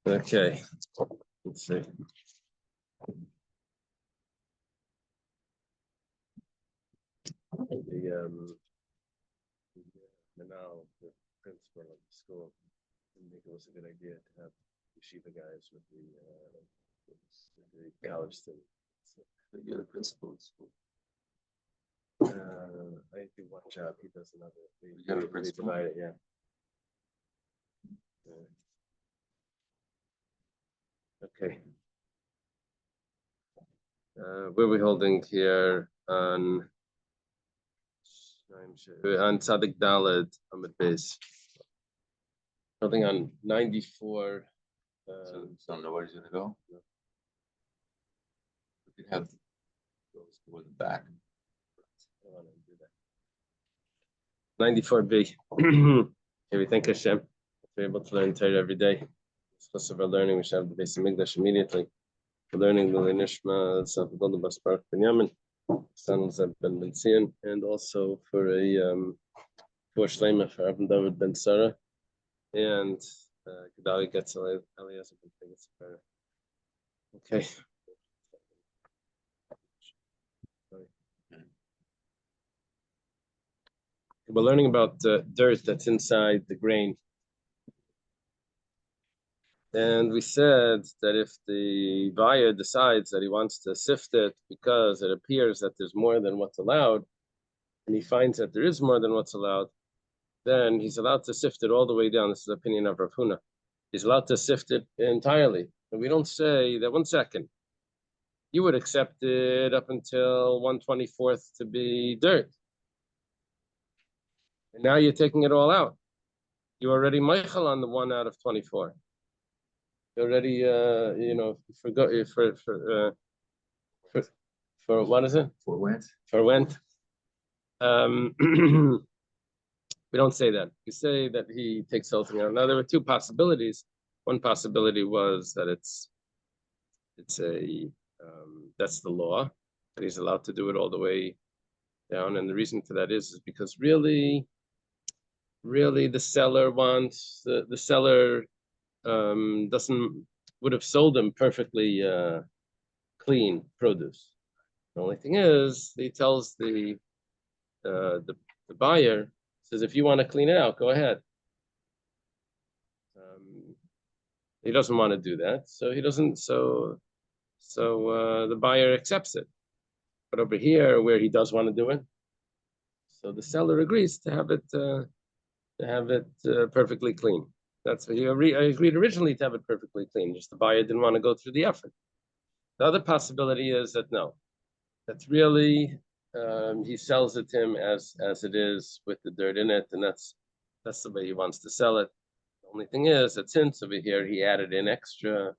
Okay, let's see. Now the principal of the school didn't think it was a good idea to have yeshiva guys with the college students. So, you're the principal of the school. I do one job, he does another. You have a principal? Divide it, yeah. Okay. Where are we holding here on Tzadik Daled Amid Base? Holding on 94. So don't know where he's gonna go. No. We could have those toward the back. 94b. Can we thank Hashem? We're able to learn Torah every day. Because of our learning, we should have the base of Mikdash immediately. We're learning the Lenishma, Safadol Baspark Benyamin, San Zeb Ben Benzion, and also for for Shlema for Avin David Ben Sarah, and Gedali gets Eliezer Ben Tegetz. Okay. We're learning about dirt that's inside the grain. And we said that if the buyer decides that he wants to sift it because it appears that there's more than what's allowed, and he finds that there is more than what's allowed, then he's allowed to sift it all the way down. This is the opinion of Rav Huna. He's allowed to sift it entirely. And we don't say that 1 second. You would accept it up until 1/24 to be dirt. And now you're taking it all out. You're already Michael on the 1 out of 24. You're already, for what is it? For went. For went. We don't say that. We say that he takes something out. Now there were 2 possibilities. One possibility was that it's that's the law, that he's allowed to do it all the way down. And the reason for that is because really the seller wants the seller would have sold him perfectly clean produce. The only thing is, he tells the buyer, says, if you want to clean it out, go ahead. He doesn't want to do that, so he doesn't. So the buyer accepts it. But over here, where he does want to do it, so the seller agrees to have it perfectly clean. That's what he agreed originally, to have it perfectly clean. Just the buyer didn't want to go through the effort. The other possibility is that no, that's really he sells it to him as it is with the dirt in it, and that's the way he wants to sell it. The only thing is that since over here he added in extra,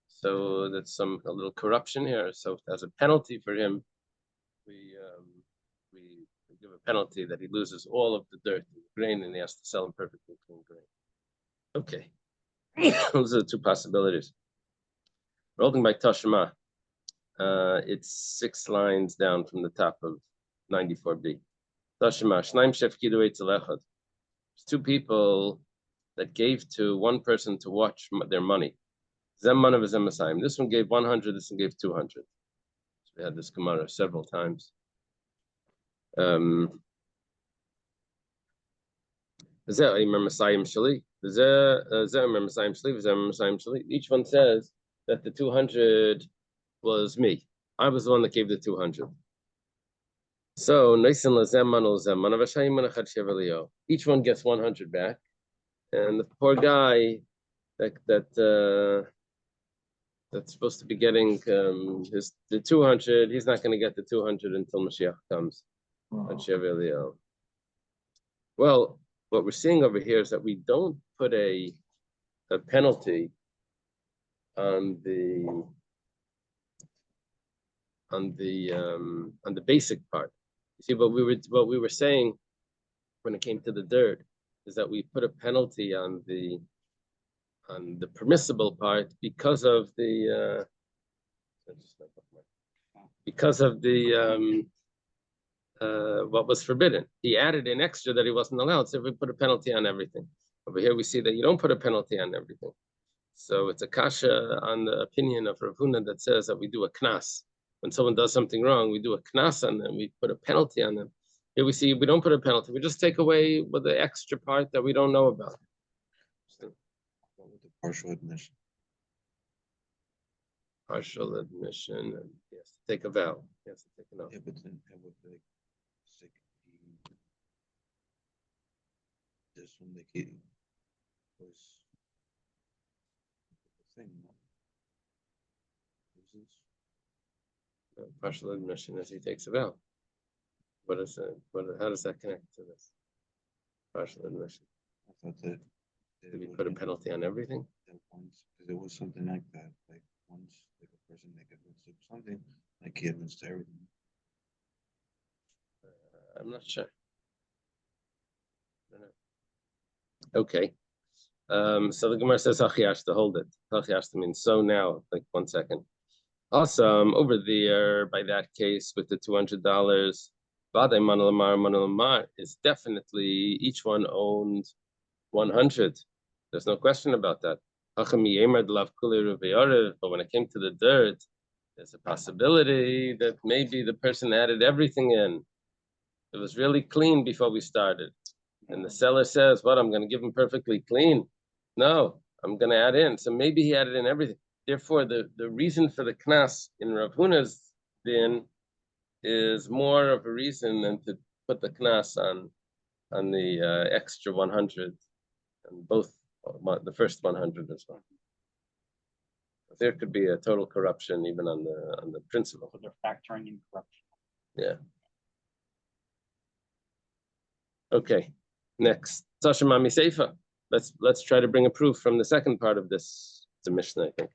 so that's a little corruption here. So as a penalty for him, we give a penalty that he loses all of the dirt and the grain, and he has to sell him perfectly clean grain. Okay, those are the 2 possibilities. We're holding by Tashma. It's 6 lines down from the top of 94b. Tashma, Shnaim Shefkidu Eitzelechad. There's 2 people that gave to one person to watch their money. Zem Manav Zem Masayim. This one gave 100, this one gave 200. So we had this Gemara several times. Each one says that the 200 was me. I was the one that gave the 200. So each one gets 100 back, and the poor guy that's supposed to be getting the 200, he's not going to get the 200 until Mashiach comes. Wow. Well, what we're seeing over here is that we don't put a penalty on the basic part. You see, what we were saying when it came to the dirt is that we put a penalty on the permissible part because of the what was forbidden. He added in extra that he wasn't allowed, so we put a penalty on everything. Over here we see that you don't put a penalty on everything. So it's a kasha on the opinion of Rav Huna that says that we do a knas. When someone does something wrong, we do a knas on them. We put a penalty on them. Here we see we don't put a penalty. We just take away with the extra part that we don't know about. So, What with the partial admission? partial admission, and he has to take a vow. He has to take an oath. Yeah, but then it would like this one like he was the thing. Partial admission as he takes a vow. What is it? How does that connect to this? Partial admission. I thought that Did we put a penalty on everything? once, because it was something like that. Like once, like a person like admits to something, like he admits to everything. I'm not sure. I don't know. Okay. So the Gemara says Hachiyash to hold it. Hachiyash means so now. Like 1 second. Awesome. Over there, by that case, with the $200, Vadai Manalamar is definitely each one owned 100. There's no question about that. But when it came to the dirt, there's a possibility that maybe the person added everything in. It was really clean before we started. And the seller says, what, I'm going to give him perfectly clean? No, I'm going to add in. So maybe he added in everything. Therefore, the reason for the knas in Rav Huna's din is more of a reason than to put the knas on the extra 100 and both the first 100 as well. There could be a total corruption even on the principle. So they're factoring in corruption. Yeah. Okay. Next, Sashimami Seifa. Let's try to bring a proof from the second part of this. It's a Mishnah, I think.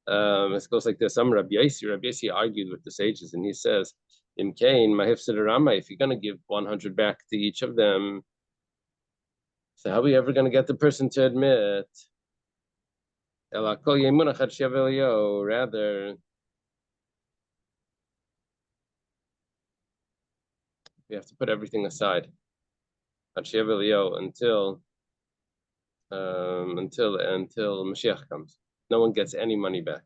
It goes like this. Rabbi Yossi argued with the sages, and he says, "Im Kain Mahifsid Rama. If you're going to give 100 back to each of them, so how are we ever going to get the person to admit? Rather, we have to put everything aside until Mashiach comes. No one gets any money back.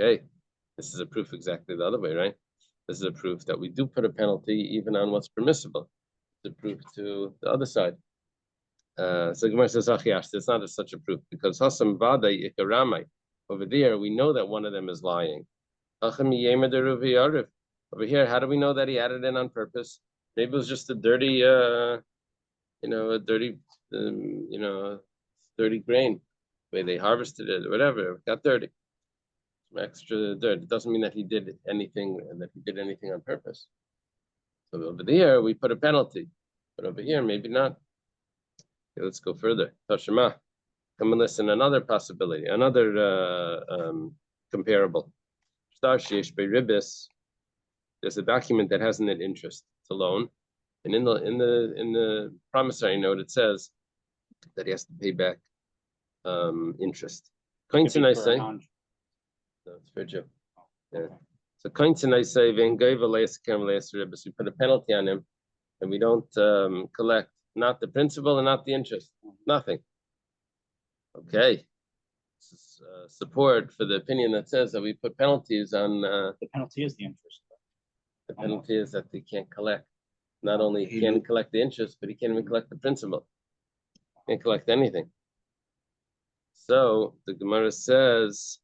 Okay, this is a proof exactly the other way, right? This is a proof that we do put a penalty even on what's permissible. It's a proof to the other side. So Gemara says, it's not such a proof because Hasam Vadai Ikaramai. Over there, we know that one of them is lying. Over here, how do we know that he added in on purpose? Maybe it was just a dirty, dirty grain, the way they harvested it, or whatever. It got dirty. Some extra dirt. It doesn't mean that he did anything on purpose. So over there, we put a penalty, but over here, maybe not. Okay, let's go further. Tashema, come and listen. Another possibility, another comparable. There's a document that has net interest. It's a loan, and in the promissory note it says that he has to pay back interest. Coincidentally, I say, no, it's for a Jew. Yeah. So coincidentally, I say, we put a penalty on him, and we don't collect not the principal and not the interest, nothing. Okay. This is support for the opinion that says that we put penalties on. The penalty is the interest. The penalty is that they can't collect. Not only he can't collect the interest, but he can't even collect the principal. Can't collect anything. So the Gemara says,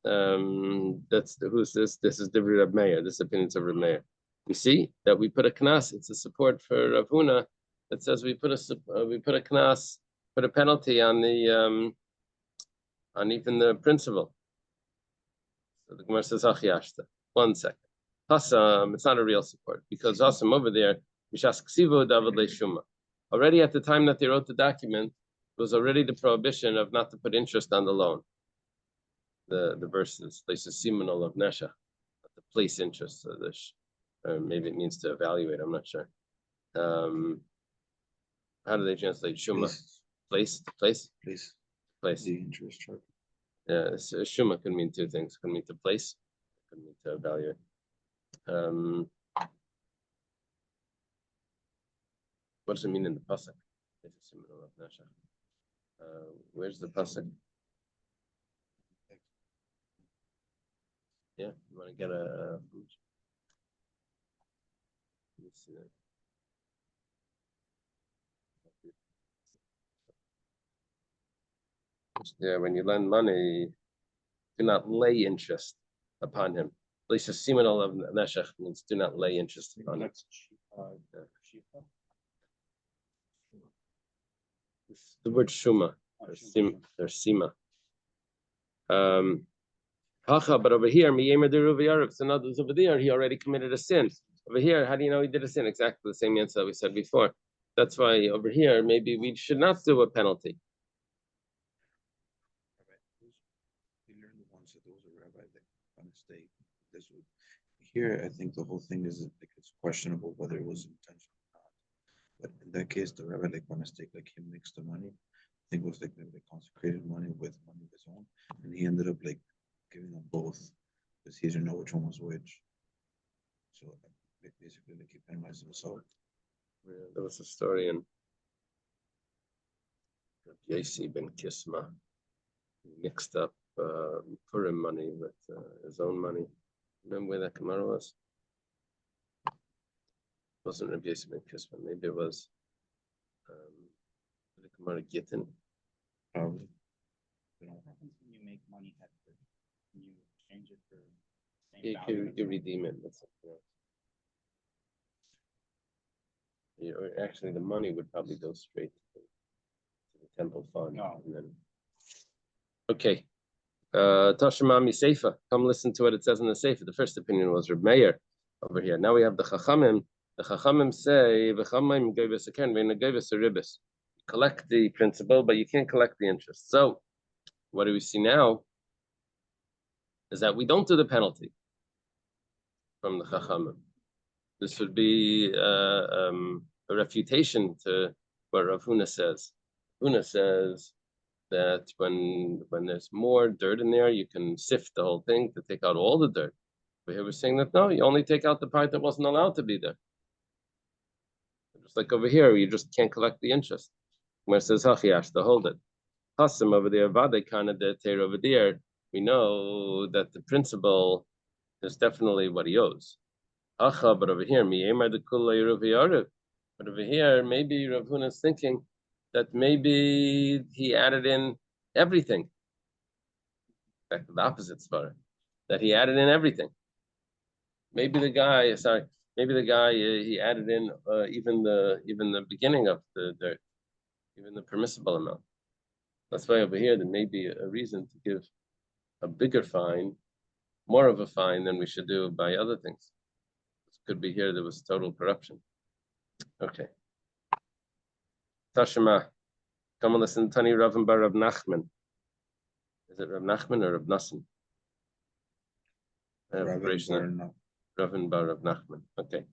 who's this? This is Divri Rab Meir. This opinion of Rab Meir. We see that we put a knas. It's a support for Rav Huna that says we put a knas, put a penalty on the on even the principal. So the Gemara says Achiyashta. 1 second. Hasam, it's not a real support because Hasam over there, Mishas Ksivo David Leishuma. Already at the time that they wrote the document, it was already the prohibition of not to put interest on the loan. The verses, places simonal of Nesha, to place interest. So or maybe it means to evaluate. I'm not sure. How do they translate Shuma? Place. The interest charge. Yeah, so Shuma can mean two things. It can mean to place. It can mean to evaluate. What does it mean in the pasuk? Where's the pasuk? Yeah, you want to get a. Let me see that. Yeah, when you lend money, do not lay interest upon him. At least a seminal of neshech means do not lay interest upon him. It's the word shuma, or sima. But over here, so now there's over there, he already committed a sin. Over here, how do you know he did a sin? Exactly the same answer that we said before. That's why over here, maybe we should not do a penalty. We learned once that there was a rabbi that by mistake. This would here, I think the whole thing is like it's questionable whether it was intentional or not. But in that case, the rabbi like by mistake, like he mixed the money. I think it was like maybe consecrated money with money of his own, and he ended up like giving them both because he didn't know which one was which. So basically, like he penalized himself. Yeah, there was a story in Yasi ben Kisma. He mixed up Purim money with his own money. Remember where that Gemara was? It wasn't Rabbi Yasi ben Kisma. Maybe it was the Gemara Gittin. Probably. What happens when you make money extra? Can you exchange it for the You same value? can redeem it with something else. Or actually, the money would probably go straight to the temple fund. No. And then... Okay. Tashimami Seifa. Come listen to what it says in the Seifa. The first opinion was Reb Meir over here. Now we have the Chachamim. The Chachamim say, "V'chamim geivis aken ve'ina geivis aribis." Collect the principal, but you can't collect the interest. So, what do we see now? Is that we don't do the penalty from the Chachamim. This would be a refutation to what Rav Huna says. Huna says that when there's more dirt in there, you can sift the whole thing to take out all the dirt. But here we're saying that no, you only take out the part that wasn't allowed to be there. Just like over here, you just can't collect the interest. Where it says Hachiyash to hold it. Hasim over there, Vade Kana de Teir over there, we know that the principal is definitely what he owes. But over here, but over here, maybe Rav Huna is thinking that maybe he added in everything. In fact, the opposite svara, that he added in everything. Maybe the guy he added in even the beginning of the dirt, even the permissible amount. That's why over here there may be a reason to give a bigger fine, more of a fine than we should do by other things. Could be here there was total corruption. Okay. Tashima, come and listen to Tani Ravin bar Rav Nachman. Is it Rav Nachman or Rav Nassim? Ravin bar Rav Nachman. Okay.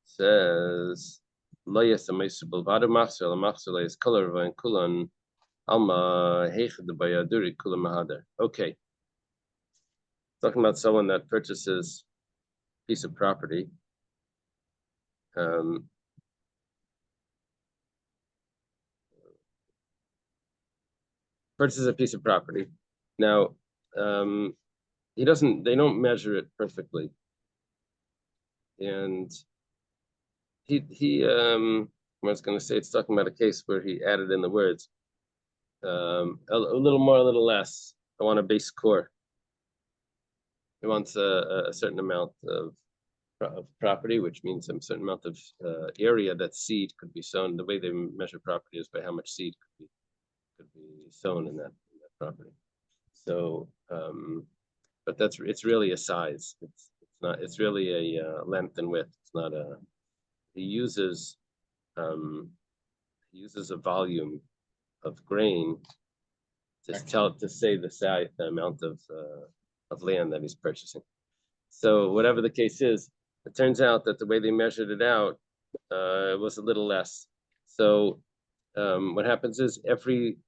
Says Layas Amaisubal Vada Machsel Machsel is color and Kulan Alma Heichad Bayaduri Kula Mahadar. Okay. Talking about someone that purchases a piece of property. Purchases a piece of property. Now, they don't measure it perfectly. And I was going to say, it's talking about a case where he added in the words, a little more, a little less. I want a base core. He wants a certain amount of property, which means a certain amount of area that seed could be sown. The way they measure property is by how much seed could be sown in that property. So, but it's really a size. It's not. It's really a length and width. It's not a. He uses a volume of grain to say the size, the amount of land that he's purchasing. So whatever the case is, it turns out that the way they measured it out it was a little less. So what happens is every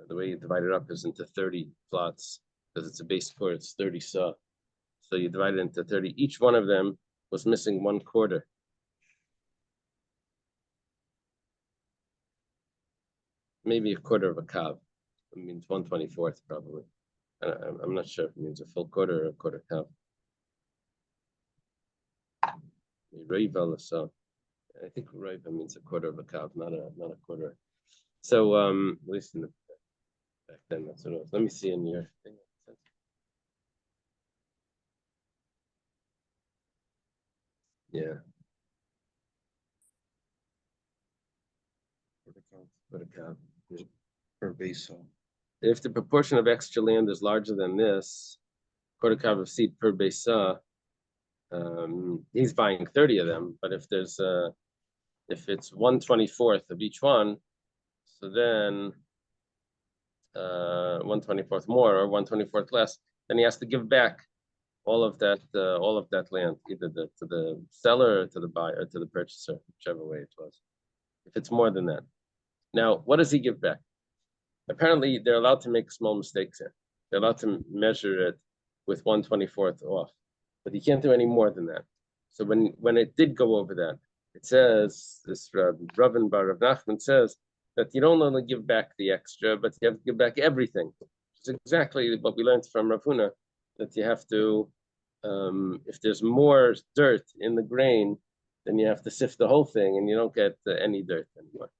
the way you divide it up is into 30 plots because it's a base core. It's 30 saw. So you divide it into 30. Each one of them was missing 1/4. maybe a quarter of a kav. It means 1/24th probably. I'm not sure if it means a full quarter or a quarter kav. So I think Raiva means a quarter of a kav, not a quarter. So at least in the back then that's what it was. Let me see in your thing. Yeah. Quarter kav. Per base. So If the proportion of extra land is larger than this, quarter kav of seed per besa, he's buying 30 of them. But if there's if it's 1/24th of each one, so then 1/24th more or 1/24th less, then he has to give back all of that land, either to the seller or to the buyer or to the purchaser, whichever way it was. If it's more than that. Now, what does he give back? Apparently, they're allowed to make small mistakes here. They're allowed to measure it with 1/24th off, but you can't do any more than that. So when it did go over that, it says, this Ravin Bar Rav Nachman says that you don't only give back the extra, but you have to give back everything. It's exactly what we learned from Rav Huna, that you have to, if there's more dirt in the grain, then you have to sift the whole thing, and you don't get any dirt anymore.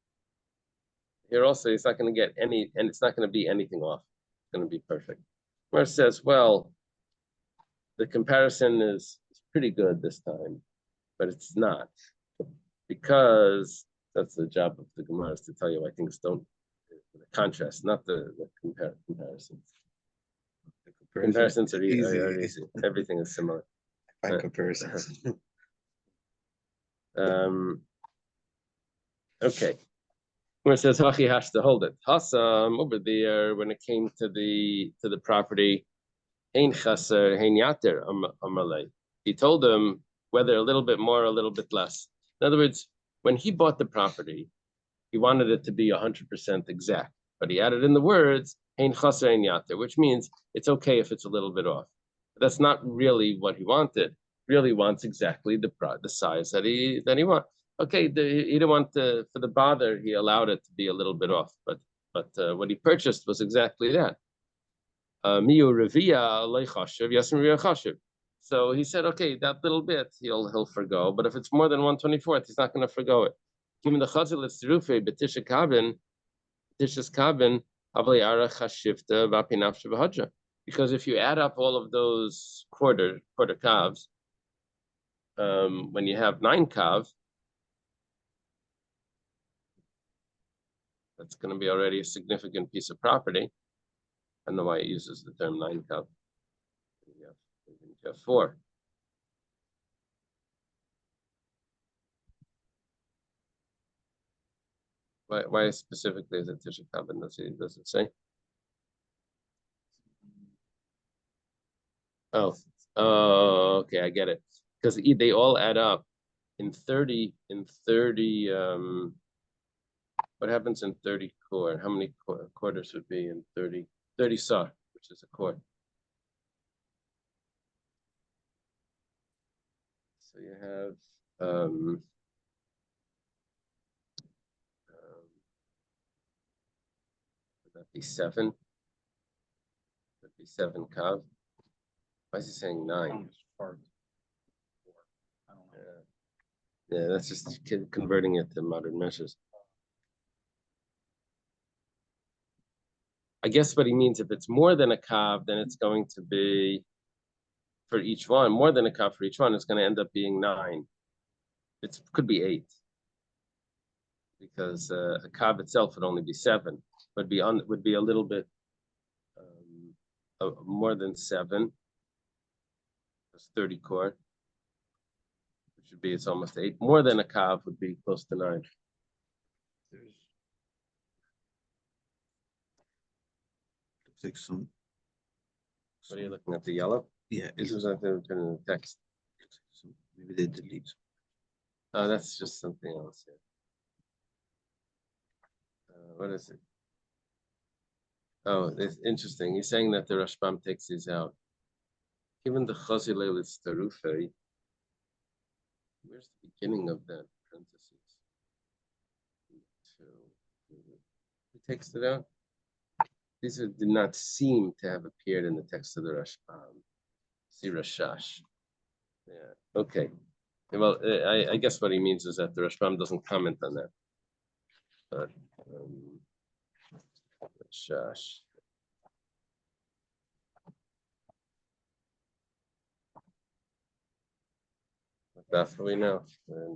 Here also, it's not going to get any, and it's not going to be anything off. It's going to be perfect. Where it says, well, the comparison is pretty good this time, but it's not, because that's the job of the Gemara, is to tell you why things don't, the contrast, not the comparisons. The comparisons are easy. Everything is similar. Fine comparisons. Okay. Where it says Hachi has to hold it. Hasam over there, when it came to the property, Hein Chaser, Hein Yater Amalei. He told them whether a little bit more or a little bit less. In other words, when he bought the property, he wanted it to be 100% exact, but he added in the words Hein Chaser, Hein Yater, which means it's okay if it's a little bit off. But that's not really what he wanted. He really wants exactly the size that he wants. Okay, he didn't want for the bother. He allowed it to be a little bit off, but what he purchased was exactly that. So he said, okay, that little bit he'll forgo, but if it's more than 1/24th, he's not going to forgo it. Given the chazal it's terufe betishas kabin because if you add up all of those quarter calves, when you have 9 calves, that's going to be already a significant piece of property. I don't know why it uses the term 9 kav. You have 4. Why specifically is it Tisha Kabin? Does it say? Oh, okay, I get it. Because they all add up in 30. What happens in 30 core? How many quarters would be in 30? 30 saw, which is a core. So you have would that be 7? Would be 7 kav. Why is he saying 9? Yeah, that's just converting it to modern measures. I guess what he means, if it's more than a kav, then it's going to be, for each one, more than a kav for each one, it's going to end up being 9. It could be 8. Because a kav itself would only be 7, would be a little bit more than 7. That's 30 core, which would be, it's almost 8. More than a kav would be close to 9. Like some. What are you looking at? The yellow? Yeah, This was at the text. Maybe they delete. Oh, that's just something else. Yeah. What is it? Oh, it's interesting. He's saying that the Rashbam takes these out. Given the Chazilel is Tarufe, where's the beginning of that parentheses? Who takes it out. These did not seem to have appeared in the text of the Rashbam. See Rashash. Yeah. Okay. Well, I guess what he means is that the Rashbam doesn't comment on that. But Rashash. What daf are we now?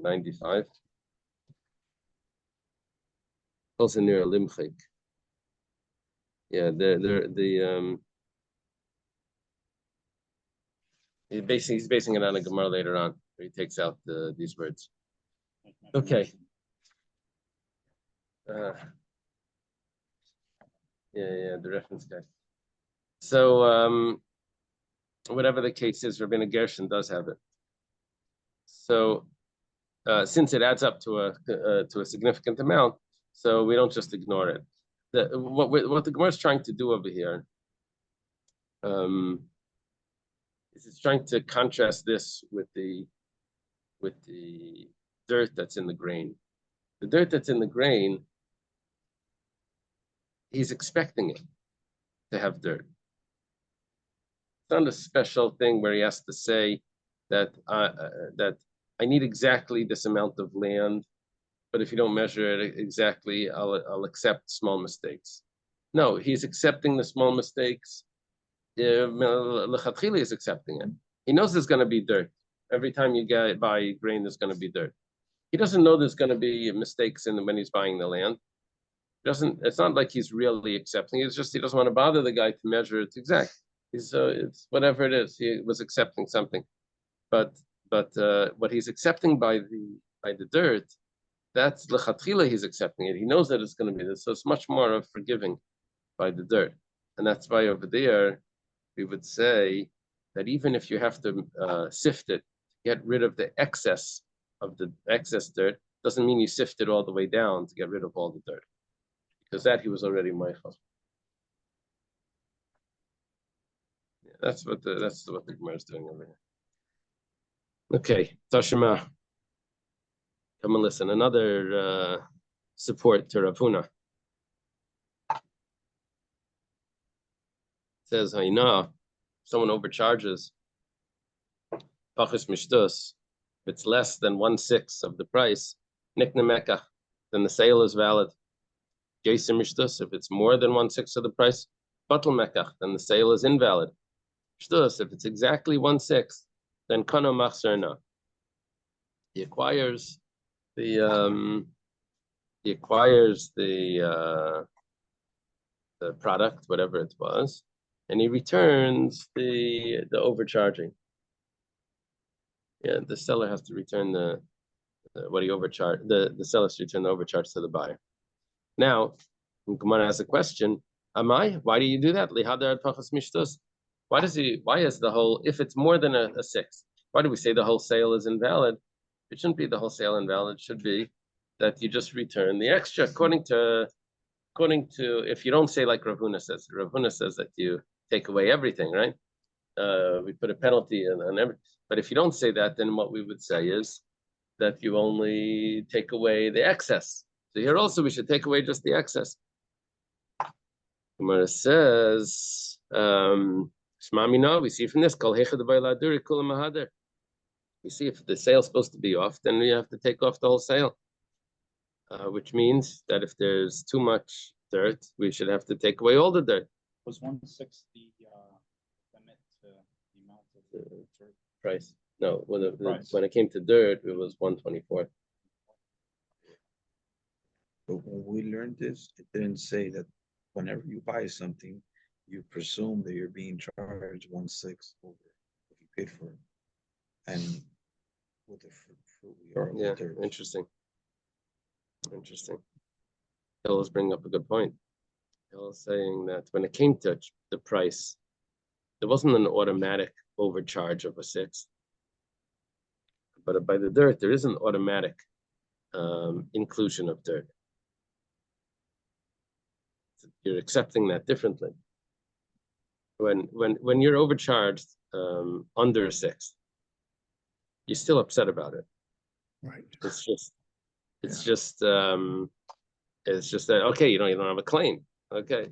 95. Also near Limchik. Yeah, he's basing it on a Gemara later on, where he takes out these words. Okay. Yeah, the reference guy. So whatever the case is, Rabbeinu Gershon does have it. So since it adds up to a significant amount, so we don't just ignore it. What the Gemara is trying to do over here is it's trying to contrast this with the dirt that's in the grain. The dirt that's in the grain, he's expecting it to have dirt. It's not a special thing where he has to say that I need exactly this amount of land, but if you don't measure it exactly, I'll accept small mistakes. No, he's accepting the small mistakes. Lechatchila is accepting it. He knows there's going to be dirt. Every time you buy grain, there's going to be dirt. He doesn't know there's going to be mistakes when he's buying the land. It's not like he's really accepting. It's just he doesn't want to bother the guy to measure it exact. It's whatever it is. He was accepting something, but what he's accepting by the dirt, that's lechatchila. He's accepting it. He knows that it's going to be this, so it's much more of forgiving by the dirt, and that's why over there we would say that even if you have to sift it, get rid of the excess dirt, doesn't mean you sift it all the way down to get rid of all the dirt, because that he was already meichel. Yeah, that's what the Gemara is doing over here. Okay, Tashima. Come and listen. Another support to Rav Huna. Says, I know someone overcharges pachis mishtus. If it's less than 1/6 of the price, nikne mekach, then the sale is valid. Geiser mishtus, if it's more than 1/6 of the price, batel mekach, then the sale is invalid. Mishtus, if it's exactly 1/6, then kana machzerna. He acquires the product, whatever it was, and he returns the overcharging. Yeah, the seller has to return what he overcharged. The seller has to return the overcharge to the buyer. Now, Gemara has a question. Why do you do that? Why is the whole, if it's more than a 6, why do we say the whole sale is invalid? It shouldn't be the whole sale invalid. It should be that you just return the extra according to if you don't say like Rav Huna says. Rav Huna says that you take away everything, right? We put a penalty on everything. But if you don't say that, then what we would say is that you only take away the excess. So here also we should take away just the excess. Gemara says, we see from this, we see if the sale's supposed to be off, then we have to take off the whole sale. Which means that if there's too much dirt, we should have to take away all the dirt. Was 1/6 the limit to the amount of the dirt? Price? No, Price. When it came to dirt, it was 124. But when we learned this, it didn't say that whenever you buy something, you presume that you're being charged 1/6 over what you paid for it. And with the fruit we are Yeah, dirt. interesting. Hill is bringing up a good point. Hill is saying that when it came to the price, there wasn't an automatic overcharge of a 6. But by the dirt, there is an automatic inclusion of dirt. You're accepting that differently. When you're overcharged under a 6, you're still upset about it. Right. It's just It's just that, okay, you don't have a claim. Okay.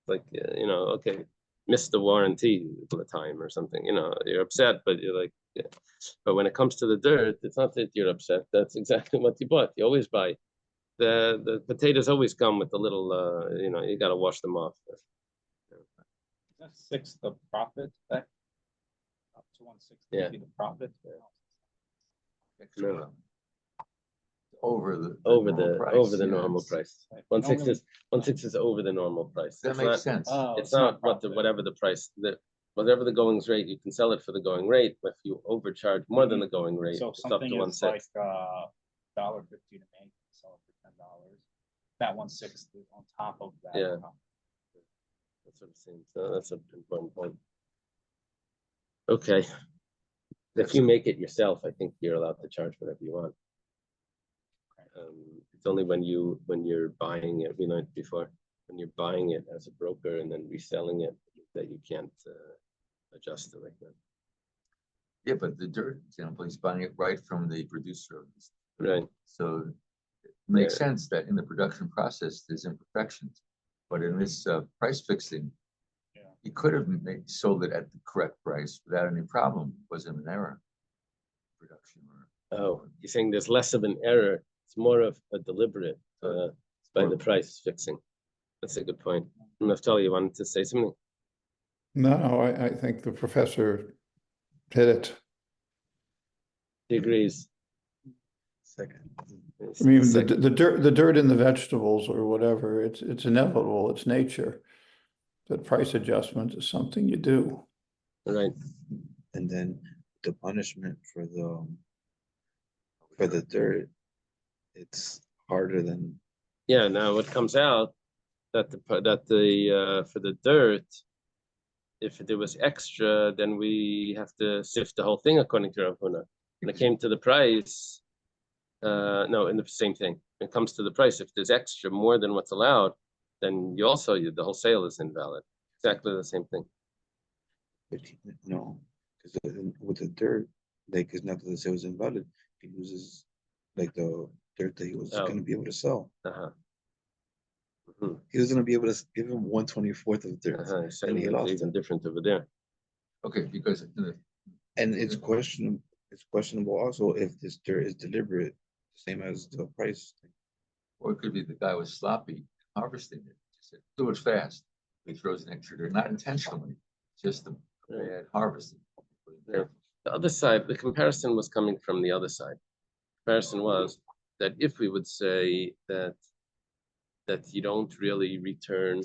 Like, okay, missed the warranty for the time or something, you're upset, but you're like, yeah. But when it comes to the dirt, it's not that you're upset. That's exactly what you bought. You always buy the potatoes always come with the little, you got to wash them off. Is that 6 the profit that up to 160 Yeah. be the profit? No. Over the Over normal the normal price. Like, 1/6 is over the normal price. That It's makes not, sense. Oh, it's not profit. whatever the price, whatever the goings rate, you can sell it for the going rate. If you overcharge more than the going rate, So it's up something to is like 1/6. $1.50 to make, sell it for $10. That 1/6 is on top of that. Yeah. That's what it seems. So that's an important point. Okay. If you make it yourself, I think you're allowed to charge whatever you want. It's only when you're buying it, we learned before, when you're buying it as a broker and then reselling it, that you can't adjust it like that. Yeah, but the dirt example, he's buying it right from the producer of this. Right. So it makes Yeah. sense that in the production process, there's imperfections. But in this price fixing, Yeah. he could have sold it at the correct price without any problem. It wasn't an error. Production or Oh, you're saying there's less of an error. It's more of a deliberate by the price fixing. That's a good point. Naftali, you wanted to say something? No, I think the professor hit it. He agrees. Second. I mean, the Second. the dirt in the vegetables or whatever, it's inevitable, it's nature. But price adjustment is something you do. Right. And then the punishment for the dirt, it's harder than Yeah. Now it comes out that for the dirt, if there was extra, then we have to sift the whole thing according to Rav Huna. When it came to the price, no, in the same thing. When it comes to the price, if there's extra more than what's allowed, then the whole sale is invalid. Exactly the same thing. but no, because with the dirt, like it's not that the sale was invalid. He loses like the dirt that he was going to be able to sell. Uh-huh. Mm-hmm. He was going to be able to give him 1/24 of dirt, Uh-huh. and he lost even it. different over there. okay, because And it's questionable. It's questionable also if this dirt is deliberate, same as the price thing. or it could be the guy was sloppy harvesting it. Just said, do it fast. He throws an extra dirt, not intentionally, just a bad harvesting. Yeah. The other side, the comparison was coming from the other side. The comparison was that if we would say that you don't really return,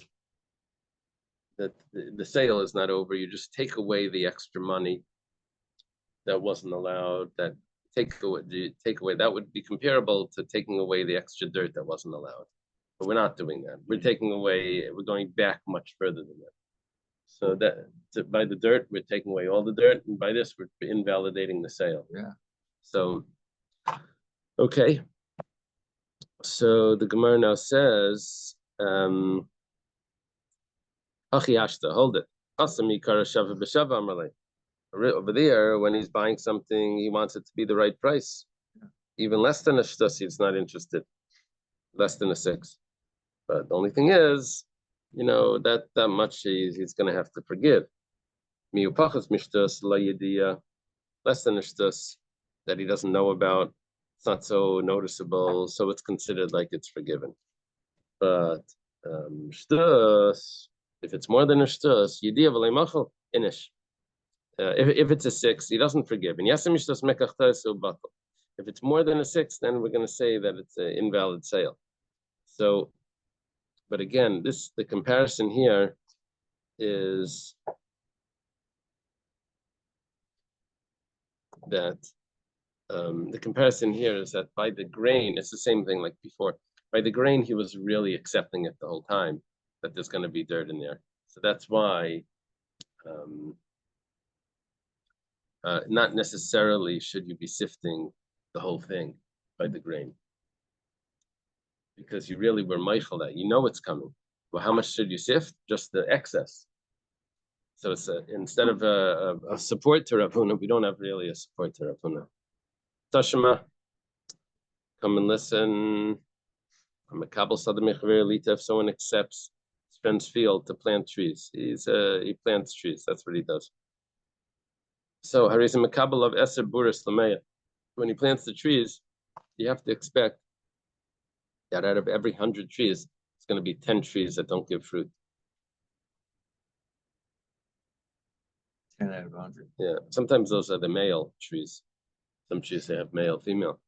that the sale is not over, you just take away the extra money that wasn't allowed, that take away that would be comparable to taking away the extra dirt that wasn't allowed. But we're not doing that. We're going back much further than that. So by the dirt, we're taking away all the dirt, and by this, we're invalidating the sale. Yeah. So, okay. So the Gemara now says, Achi Ashta, hold it. Over there, when he's buying something, he wants it to be the right price. Even less than a shtus, he's not interested. Less than a 6. But the only thing is, that much he's going to have to forgive. Miyupachas mishtus la yediya, less than a shtus that he doesn't know about. It's not so noticeable, so it's considered like it's forgiven. But shtus, if it's more than a shtus, yediya v'lei machal inish. If it's a 6, he doesn't forgive. And yes, if it's more than a 6, then we're going to say that it's an invalid sale. So, but again, the comparison here is that the comparison here is that by the grain, it's the same thing like before. By the grain, he was really accepting it the whole time that there's going to be dirt in there. So that's why. Not necessarily should you be sifting the whole thing by the grain, because you really were meichel that it's coming. Well, how much should you sift? Just the excess. So it's instead of a support to Rav Huna, we don't have really a support to Rav Huna. Tashima, come and listen. If someone accepts his friend's field to plant trees, he plants trees. That's what he does. So Haris Makabal of Eser Buris Lameya. When he plants the trees, you have to expect that out of every 100 trees, it's going to be 10 trees that don't give fruit. 10 out of 100. Yeah, sometimes those are the male trees. Some trees they have male, female.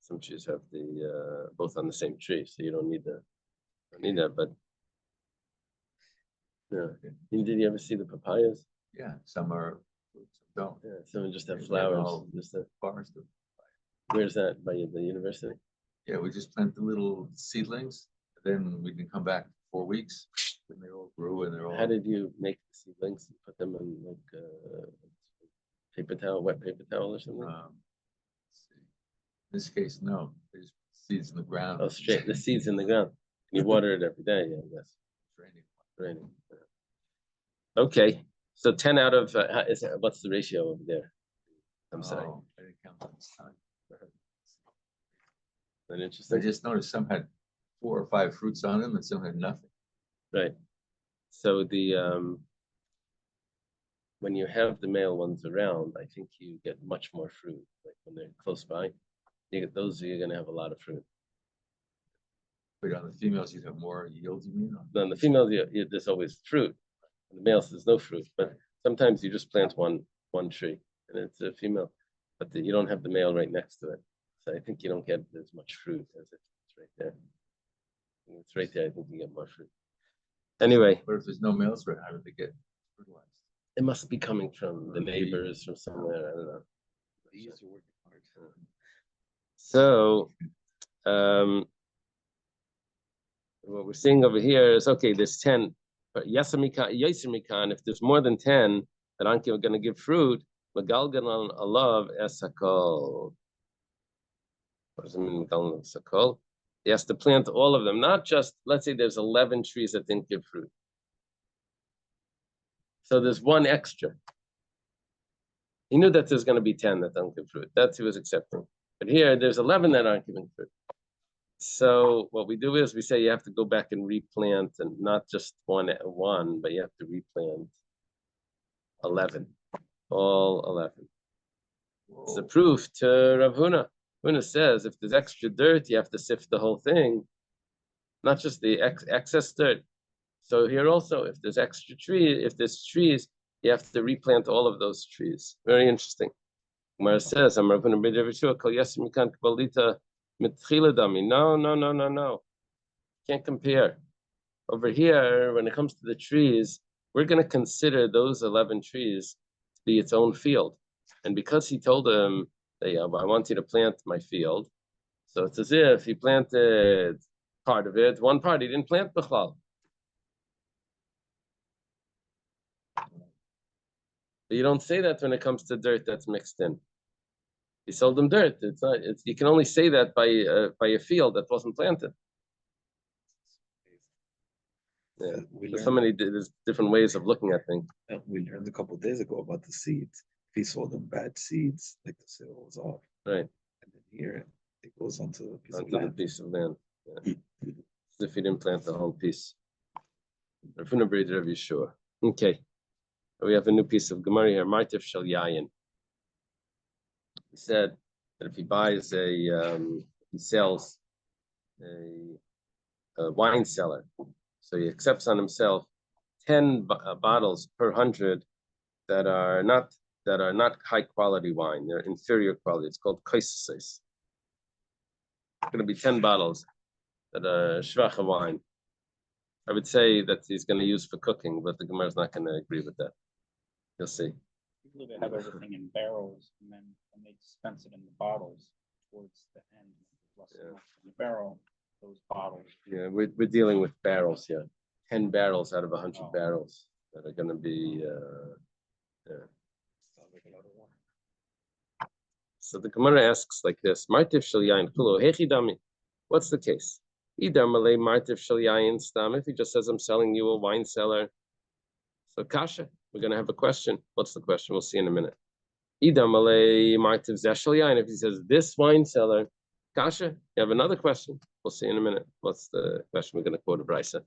Some trees have the both on the same tree, so you don't need that. But yeah, did you ever see the papayas? Yeah, some are, some don't. Yeah, some just have They have flowers. all Just Forest of, where's that by the university? yeah, we just plant the little seedlings, then we can come back 4 weeks, when they all grew and they're all. How did you make the seedlings and put them in like paper towel, wet paper towel or something? Let's see. In this case, no, there's seeds in the ground. Oh, straight the seeds in the ground. You water it every day, I guess. Training. Raining. Yeah. Okay, so 10 out of what's the ratio over there? I'm sorry. Oh, I didn't count that this time. That I interesting. just noticed some had 4 or 5 fruits on them and some had nothing. Right. So the when you have the male ones around, I think you get much more fruit. Like when they're close by, you get those. You're going to have a lot of fruit. But on the females, you'd have more yield, you mean? Then the females, there's always fruit. On the males, there's no fruit. But sometimes you just plant one tree and it's a female, but you don't have the male right next to it. So I think you don't get as much fruit as if it's right there. When it's right there, I think you get more fruit. Anyway, But if there's no males for it, how do they get fertilized? it must be coming from the neighbors, from somewhere. I don't know. Bees are working hard. So, what we're seeing over here is okay. There's 10, but Yasamikan. If there's more than 10 that aren't going to give fruit, Magalgan alav esakol. What does it mean, Magalgan esakol? He has to plant all of them, not just. Let's say there's 11 trees that didn't give fruit. So there's one extra. He knew that there's going to be 10 that don't give fruit. That's he was accepting. But here, there's 11 that aren't giving fruit. So what we do is we say you have to go back and replant, and not just one, but you have to replant 11, all 11. It's a proof to Rav Huna. Huna says if there's extra dirt, you have to sift the whole thing, not just the excess dirt. So here also, if there's extra if there's trees, you have to replant all of those trees. Very interesting. Gemara says, "I'm Rav Huna b'Rav Yeshua kol yasim mikan kbalita mitchila dami." No. Can't compare. Over here, when it comes to the trees, we're going to consider those 11 trees to be its own field. And because he told him, I want you to plant my field, so it's as if he planted part of it, one part, he didn't plant Bichlal. But you don't say that when it comes to dirt that's mixed in. He sold them dirt. It's not. You can only say that by a field that wasn't planted. Yeah, there's so many there's different ways of looking at things. We learned a couple of days ago about the seeds. If he sold them bad seeds, like the sale was off. Right. And then here it goes onto a piece of Onto the land. piece of land. Yeah. As if he didn't plant the whole piece. Rav Huna b'Rav Yeshua. Okay. We have a new piece of Gemara here. Martif Shel Yayin. He said that if he buys he sells a wine cellar, so he accepts on himself 10 bottles per 100 that are not high quality wine. They're inferior quality. It's called kaisis. It's going to be 10 bottles that are shvacha wine. I would say that he's going to use for cooking, but the Gemara is not going to agree with that. You'll see. Usually they have everything in barrels, and then when they dispense it in the bottles towards the end, less so much in the barrel, those bottles. Yeah, we're dealing with barrels here. 10 barrels out of 100 barrels that are going to be. So the Gemara asks like this: Martif shel yayin kulo hechidami. What's the case? Idar malay martif shel yayin stam. If he just says, "I'm selling you a wine cellar," so kasha. We're going to have a question. What's the question? We'll see in a minute. Idar malay martif zeh shel yayin. If he says this wine cellar, kasha. You have another question. We'll see in a minute. What's the question we're going to quote a brisa?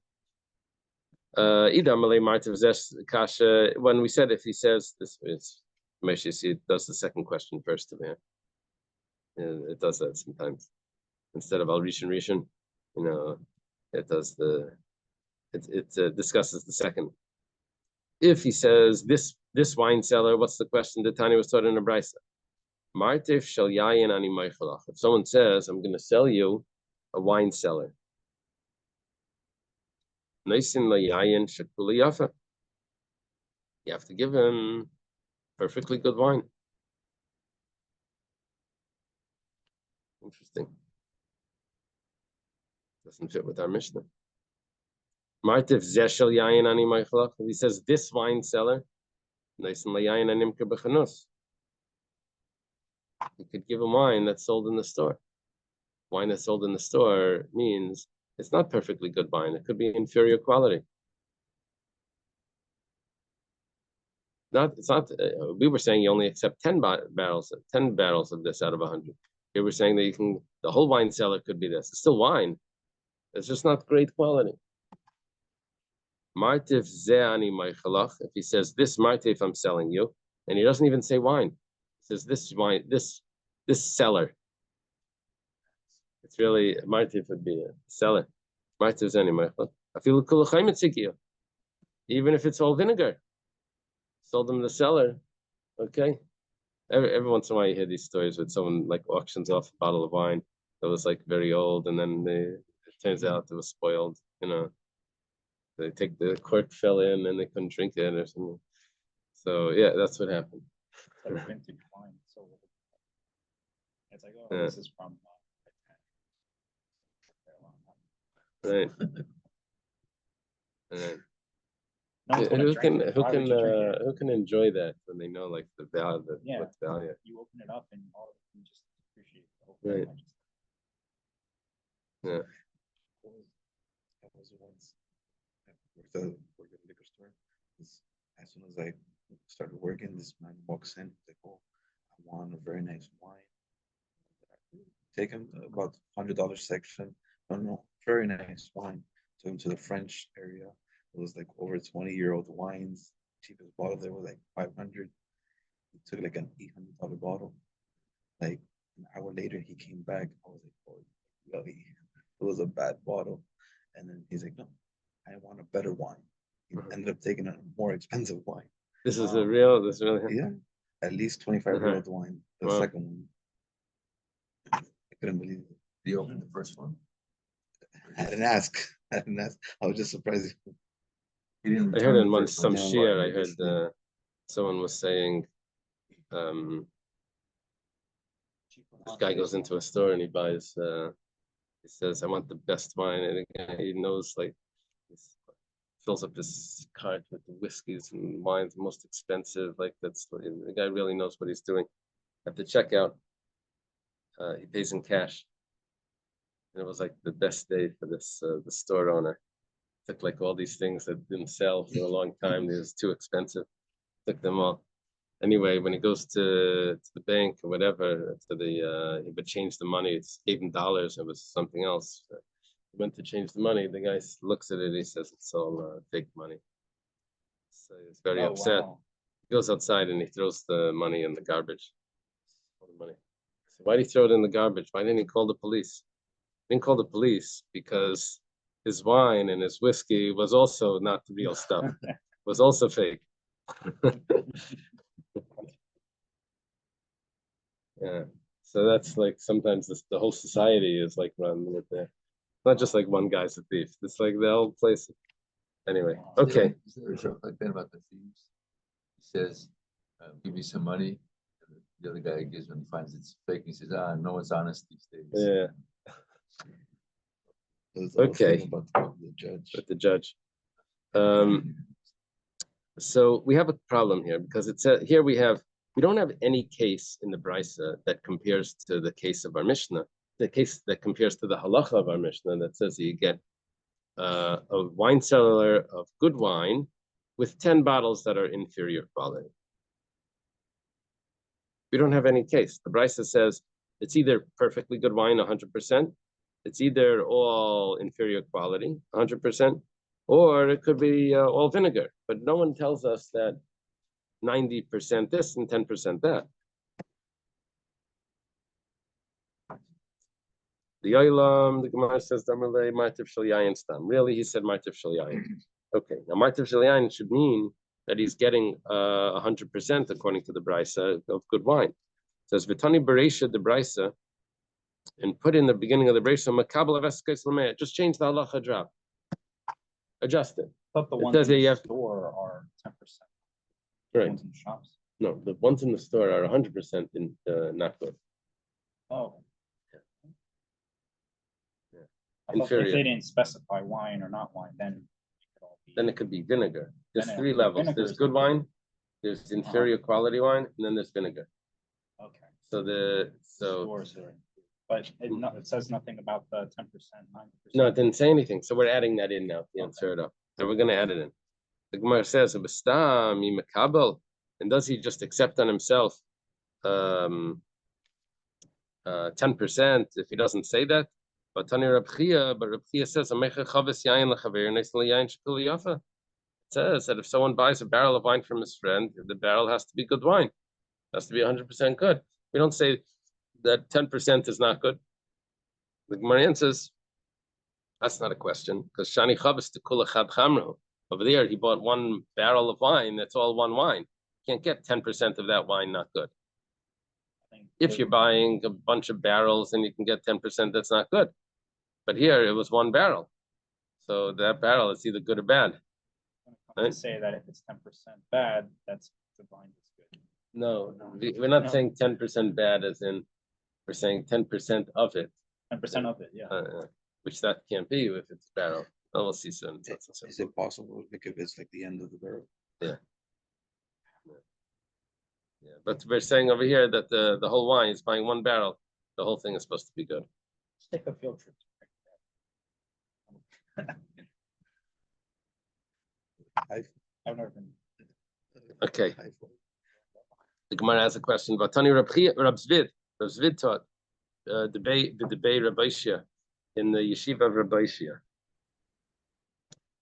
Kasha. When we said if he says this, it's Moshe. See, it does the second question first to me. It does that sometimes. Instead of al rishon, it does it discusses the second. If he says this wine seller, what's the question that Tani was taught in a brisa? Martif shel yayin ani meichalach. If someone says, I'm going to sell you a wine cellar, Neisin la yayin shekuli yafa. You have to give him perfectly good wine. Interesting. Doesn't fit with our Mishnah. Martif zeshel yayin ani meichalach. If he says this wine cellar, Neisin la yayin animka b'chanus. You could give him wine that's sold in the store. Wine that's sold in the store means it's not perfectly good wine. It could be inferior quality. It's not. We were saying you only accept 10 barrels of this out of 100. Here we're saying that you can. The whole wine cellar could be this. It's still wine. It's just not great quality. Martif ze'ani meichalach. If he says this martif I'm selling you, and he doesn't even say wine. Says this wine, this cellar. It's really martif would be a cellar. Martif zani meichel. I feel even if it's all vinegar, sold them the cellar. Okay. Every once in a while you hear these stories with someone like auctions off a bottle of wine that was like very old, and then it turns out it was spoiled. They take the cork fell in and they couldn't drink it or something. So yeah, that's what happened. It's like vintage wine. So it's like, oh, this is from Right. Right. no one's gonna Who drink can it. Why would you drink it? who can enjoy that when they know like the value, Yeah. what's value? You open it up and all of it, you just appreciate the whole Right. thing. Yeah. I was once worked at a liquor store. As soon as I started working, this man walks in, like, oh, I want a very nice wine. Take him about $100 section. No, very nice wine. Took him to the French area. It was like over 20-year-old wines. Cheapest bottle there was like 500. He took like an $800 bottle. Like an hour later, he came back. I was like, oh, really? It was a bad bottle. And then he's like, no, I want a better wine. He ended up taking a more expensive wine. This is really Yeah, at least 25-year-old wine. The Wow. second one. I couldn't believe it. You opened the first one. I didn't ask. I was just surprised. He didn't I return heard the in one first some one. shir, I I guess heard someone was saying this guy goes into a store and he buys he says I want the best wine, and again, he knows like fills up his cart with the whiskeys and wines, the most expensive, like that's the guy really knows what he's doing. At the checkout, he pays in cash. And it was like the best day for this the store owner. Took like all these things that didn't sell for a long time. It was too expensive. Took them all. Anyway, when he goes to the bank or whatever, he would change the money. It gave him dollars. It was something else. He went to change the money. The guy looks at it. He says it's all fake money. So he's very upset. Wow. He goes outside and he throws the money in the garbage. All the money. So why did he throw it in the garbage? Why didn't he call the police? He didn't call the police because his wine and his whiskey was also not the real stuff. Was also fake. Yeah. So that's like sometimes the whole society is like run with that. Not just like one guy's a thief. It's like the whole place. Anyway, okay. Is there a joke like that about the thieves? He says, give me some money. And the other guy gives when he finds it's fake. He says, no one's honest these days. Yeah. Okay. About the judge. With the judge. So we have a problem here because it's here we don't have any case in the Brisa that compares to the case of our Mishnah, the case that compares to the halacha of our Mishnah that says you get a wine cellar of good wine with 10 bottles that are inferior quality. We don't have any case. The Brisa says it's either perfectly good wine, 100%, it's either all inferior quality, 100%, or it could be all vinegar. But no one tells us that 90% this and 10% that. The Olam, the Gemara says, really, he said Martiv Shal Yayin. Okay, now Martiv Shal Yayin should mean that he's getting 100% according to the Brisa of good wine. It says Vitani Bereisha the Brisa, and put in the beginning of the Brisa Makabel Aveskes Lameh. Just change the halacha drop. Adjust it. But the It ones says in that you the have- store are 10%. The Right. ones in the shops. No, the ones in the store are 100% in not good. Oh. Yeah. I thought Inferior. if they didn't specify wine or not wine, then it could all be. Then it could be vinegar. There's Then it- three levels. vinegar There's is good not wine, there's inferior quality wine, and then there's vinegar. Okay. So Stores are, but it says nothing about the 10%, 9%. no, it didn't say anything. So we're adding that in now to Okay. answer it up. So we're gonna add it in. The Gemara says, and does he just accept on himself 10% if he doesn't say that? But Rab Chia says, it says that if someone buys a barrel of wine from his friend, the barrel has to be good wine. It has to be 100% good. We don't say that 10% is not good. The Gemara answers, that's not a question, because Shani Chavis to Kula Chad Chamro. Over there, he bought one barrel of wine, that's all one wine. You can't get 10% of that wine not good. If you're buying a bunch of barrels and you can get 10%, that's not good. But here, it was one barrel. So that barrel is either good or bad. To say that if it's 10% bad, that's the wine is good. No, we're not saying 10% bad as in, we're saying 10% of it. 10% of it, yeah. Which that can't be if it's a barrel. Oh, we'll see soon. Is it possible if it's like the end of the barrel? Yeah. But we're saying over here that the whole wine is buying one barrel. The whole thing is supposed to be good. Let's take a field trip. I've never been. Okay. The Gemara has a question. Vatani Rab Zvid. Rab Zvid taught debate Rabbi Shia in the yeshiva of Rabbi Shia.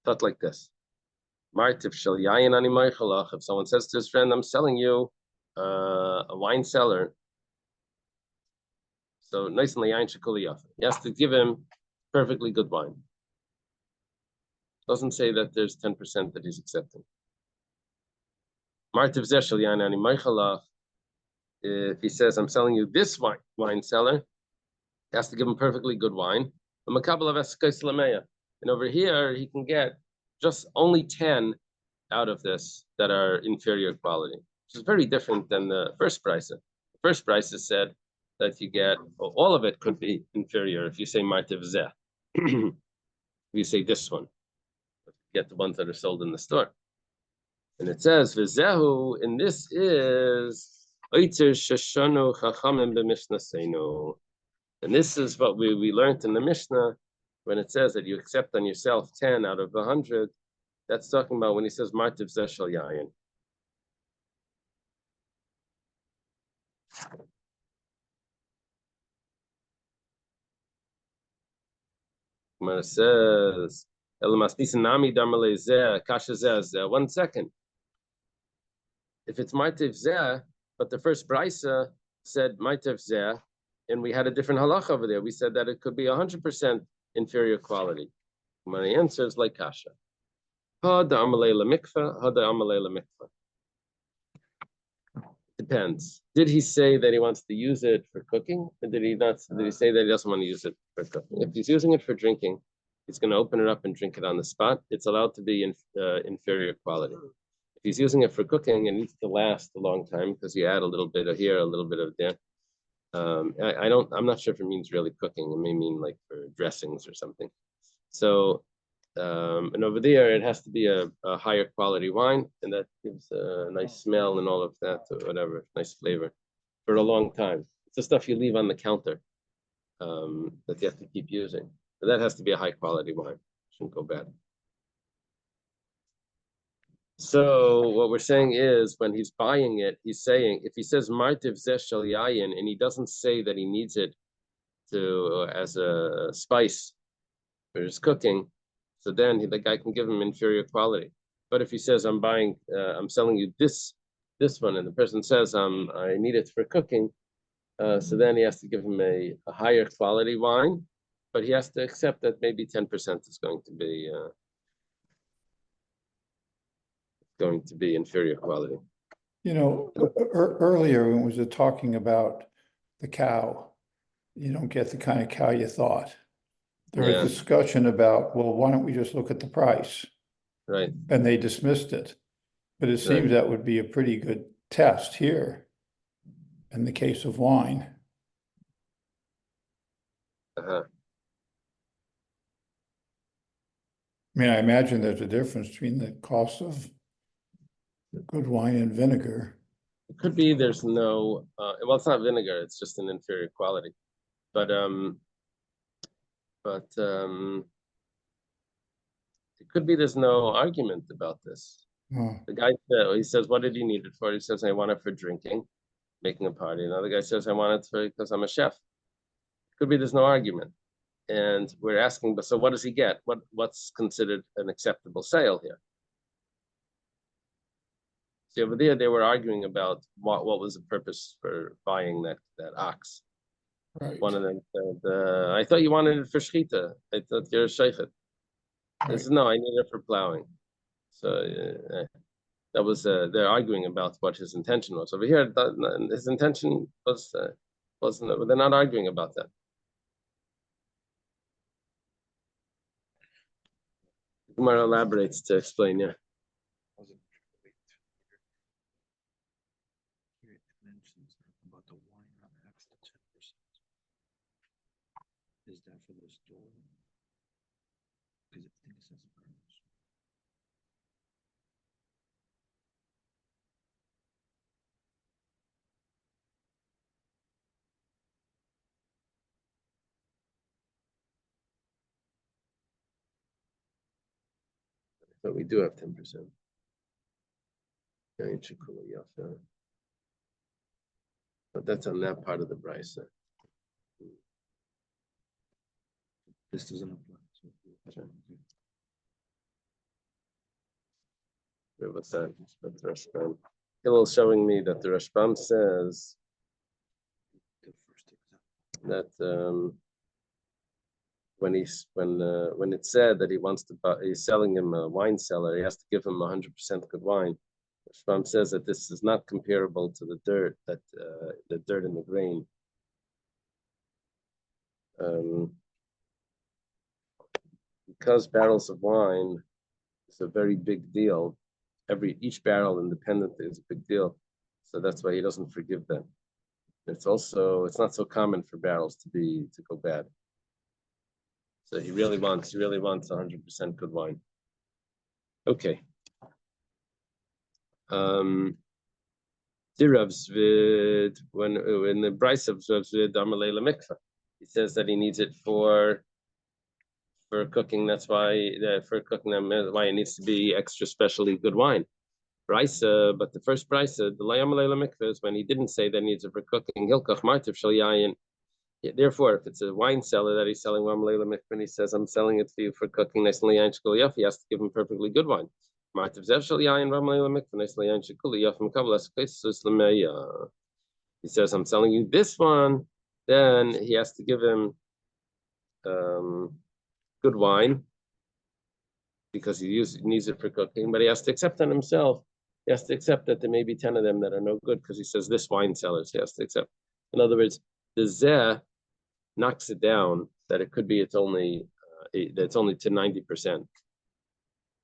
Taught like this. Martiv shel yayin ani meichalach. If someone says to his friend, I'm selling you a wine cellar. So nice and yayin shekuli yafa. He has to give him perfectly good wine. Doesn't say that there's 10% that he's accepting. Martiv zeh shel yayin ani meichalach. If he says, I'm selling you this wine cellar, he has to give him perfectly good wine. And over here, he can get just only 10 out of this that are inferior quality, which is very different than the first price. The first price is said that you get, all of it could be inferior if you say Martiv Zeh. If you say this one, get the ones that are sold in the store. And it says, V'zehu, and this is, and this is what we learned in the Mishnah when it says that you accept on yourself 10 out of 100. That's talking about when he says Martiv Zeh Shel Yayin. Gemara says, 1 second. If it's Martiv Zeh, but the first brisa said Martiv Zeh, and we had a different halacha over there. We said that it could be 100% inferior quality. My answer is like kasha. Depends. Did he say that he wants to use it for cooking, or did he not? Did he say that he doesn't want to use it for cooking? If he's using it for drinking, he's going to open it up and drink it on the spot. It's allowed to be inferior quality. If he's using it for cooking, it needs to last a long time because you add a little bit of here, a little bit of there. I'm not sure if it means really cooking. It may mean like for dressings or something. So, and over there, it has to be a higher quality wine, and that gives a nice smell and all of that, or whatever, nice flavor for a long time. It's the stuff you leave on the counter that you have to keep using. But that has to be a high quality wine. Shouldn't go bad. So what we're saying is when he's buying it, he's saying, if he says Martiv Zeh Shel Yayin and he doesn't say that he needs it as a spice for his cooking, so then the guy can give him inferior quality. But if he says, I'm selling you this one, and the person says, I need it for cooking, so then he has to give him a higher quality wine, but he has to accept that maybe 10% is going to be inferior quality. You know, earlier when we were talking about the cow, you don't get the kind of cow you thought. There was Yeah. discussion about, well, why don't we just look at the price? Right. And they dismissed it. But it seems Right. that would be a pretty good test here in the case of wine. Uh-huh. I mean, I imagine there's a difference between the cost of good wine and vinegar. It could be there's no, well, it's not vinegar, it's just an inferior quality. But it could be there's no argument about this. Oh, The guy he says, what did he need it for? He says, I want it for drinking, making a party. Another guy says, I want it for because I'm a chef. Could be there's no argument. And we're asking, but so what does he get? What's considered an acceptable sale here? See, over there, they were arguing about what was the purpose for buying that ox. right. One of them said, I thought you wanted it for shechita. I thought you're a sheikhet. He says, no, I need it for plowing. So that was, they're arguing about what his intention was. Over here, his intention wasn't, they're not arguing about that. Gemara elaborates to explain, yeah. Here it mentions about the wine not extra 10%. Is that for the store? Because I think it says barrels. But we do have 10%. But that's on that part of the price. This doesn't apply. So, What's that? That's the Rashbam. Hillel showing me that the Rashbam says the first example. that when it said that he wants to buy, he's selling him a wine cellar, he has to give him 100% good wine. Rashbam says that this is not comparable to the dirt the dirt in the grain. Because barrels of wine is a very big deal. Each barrel independently is a big deal, so that's why he doesn't forgive them. It's not so common for barrels to go bad. So he really wants 100% good wine. Okay. Diravsvid, when the Bryce of Zvvid Amalei Mikvah, he says that he needs it for cooking. That's why for cooking them, why it needs to be extra specially good wine. Brisa, but the first brisa, the Amalei Mikvah, is when he didn't say that he needs it for cooking. Hilkach Martiv Shal Yayin. Therefore, if it's a wine cellar that he's selling Amalei Mikvah, and he says, "I'm selling it for you for cooking," he has to give him perfectly good wine. He says, I'm selling you this one, then he has to give him good wine because he needs it for cooking, but he has to accept on himself. He has to accept that there may be 10 of them that are no good because he says this wine cellar, so he has to accept. In other words, the zeh knocks it down that it could be it's only to 90%.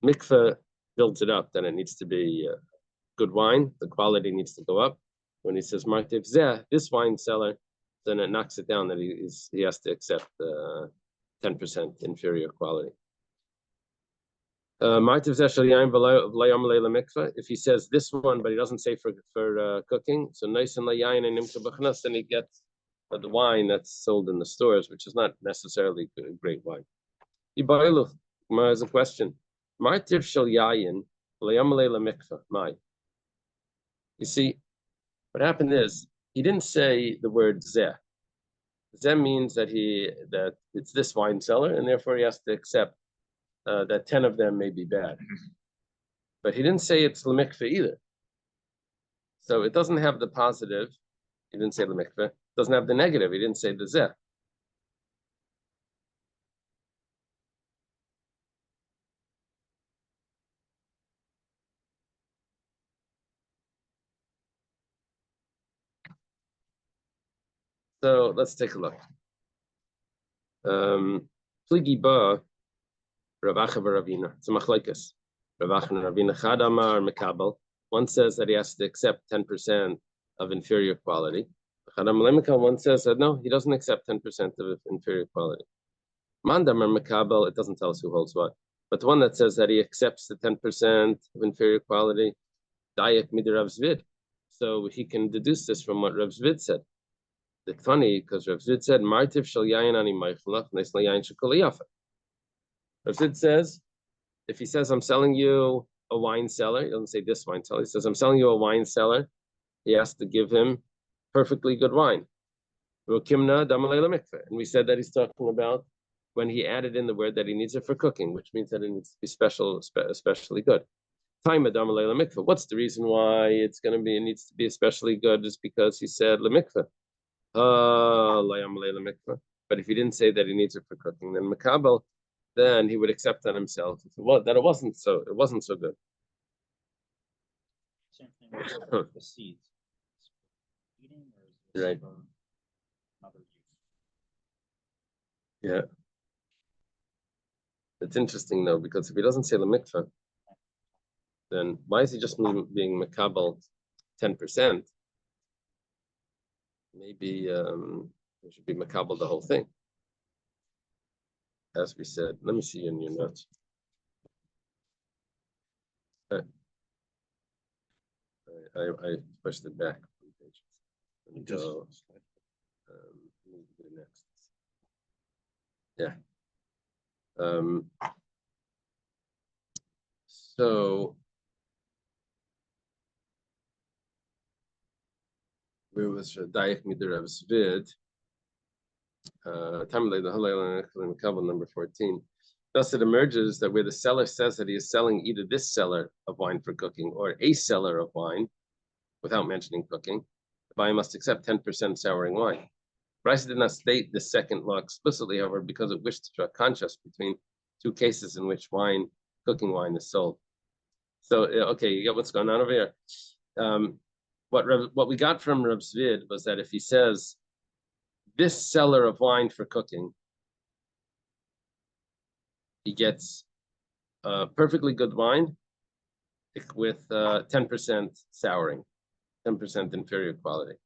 Mikveh builds it up, then it needs to be good wine. The quality needs to go up. When he says Martiv Zeh, this wine cellar, then it knocks it down that he has to accept 10% inferior quality. If he says this one, but he doesn't say for cooking, so nice and layayin and imka, then he gets the wine that's sold in the stores, which is not necessarily great wine. Ibaylu, has a question. Martiv shel yayin my. You see, what happened is he didn't say the word zeh. That means that it's this wine cellar, and therefore he has to accept that 10 of them may be bad. But he didn't say it's lemikveh either. So it doesn't have the positive. He didn't say lemikveh. Doesn't have the negative. He didn't say the zeh. So let's take a look. Pligi ba Rav Acha v'Ravina. It's a machlekes. Rav Acha and Ravina Chad Amar Mekabel. One says that he has to accept 10% of inferior quality. Chad Amar Lemekal. One says that no, he doesn't accept 10% of inferior quality. Mandamar Mekabel. It doesn't tell us who holds what. But the one that says that he accepts the 10% of inferior quality, Dayak Mid Rav Zvid. So he can deduce this from what Rav Zvid said. It's funny because Rav Zvid said, Martiv shel yayin ani meichlach, nes la yayin shekol yafa. Rav Zvid says, if he says, I'm selling you a wine cellar, he doesn't say this wine cellar, he says, I'm selling you a wine cellar, he has to give him perfectly good wine. And we said that he's talking about when he added in the word that he needs it for cooking, which means that it needs to be especially good. What's the reason why it needs to be especially good? Is because he said lemikveh. But if he didn't say that he needs it for cooking, then Makabel, then he would accept on himself that it wasn't so good. Same thing with the seeds. Eating or is this Right. for another use? Yeah. It's interesting though, because if he doesn't say the mikveh, then why is he just being Makabel 10%? Maybe it should be Makabel the whole thing. As we said, let me see in your notes. I pushed it back. Let me go. Let me do next. Yeah. So where was Dayak Midar of Svid? Number 14. Thus it emerges that where the seller says that he is selling either this cellar of wine for cooking or a cellar of wine, without mentioning cooking, the buyer must accept 10% souring wine. Bryce did not state the second law explicitly, however, because it wished to draw contrast between two cases in which cooking wine is sold. So, okay, you get what's going on over here. What we got from Reb Zvid was that if he says this cellar of wine for cooking, he gets perfectly good wine with 10% souring, 10% inferior quality.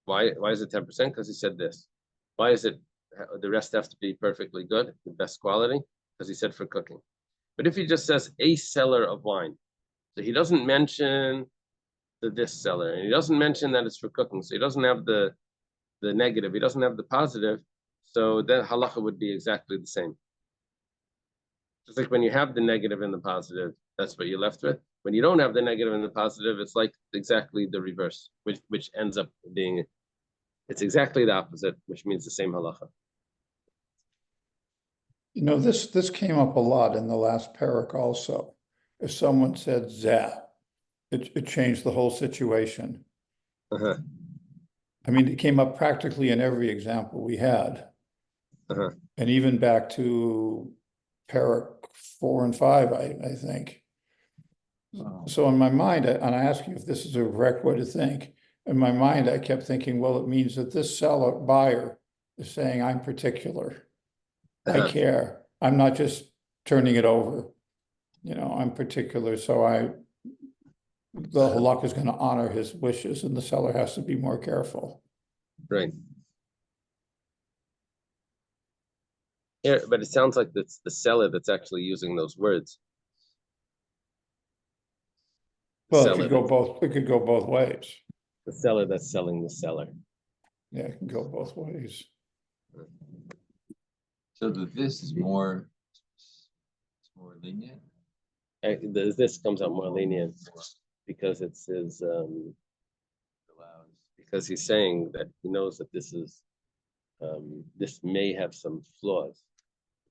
Why is it 10%? Because he said this. Why is it the rest have to be perfectly good, the best quality? Because he said for cooking. But if he just says a cellar of wine, so he doesn't mention this cellar, and he doesn't mention that it's for cooking, so he doesn't have the negative, he doesn't have the positive, so then halacha would be exactly the same. Just like when you have the negative and the positive, that's what you're left with. When you don't have the negative and the positive, it's like exactly the reverse, which ends up being, it's exactly the opposite, which means the same halacha. You know, this came up a lot in the last parak also. If someone said zeh, it changed the whole situation. Uh-huh. I mean, it came up practically in every example we had. Uh-huh. And even back to parak 4 and 5, I think. Oh. So in my mind, and I ask you if this is a correct way to think, in my mind, I kept thinking, well, it means that this buyer is saying, I'm particular. I care. I'm not just turning it over. You know, I'm particular. So the halakha is going to honor his wishes, and the seller has to be more careful. Right. Yeah, but it sounds like it's the seller that's actually using those words. Well, it could go both ways. The seller that's selling the seller. Yeah, it can go both ways. So this is more, it's more lenient. This comes out more lenient because it says Allows. because he's saying that he knows that this may have some flaws.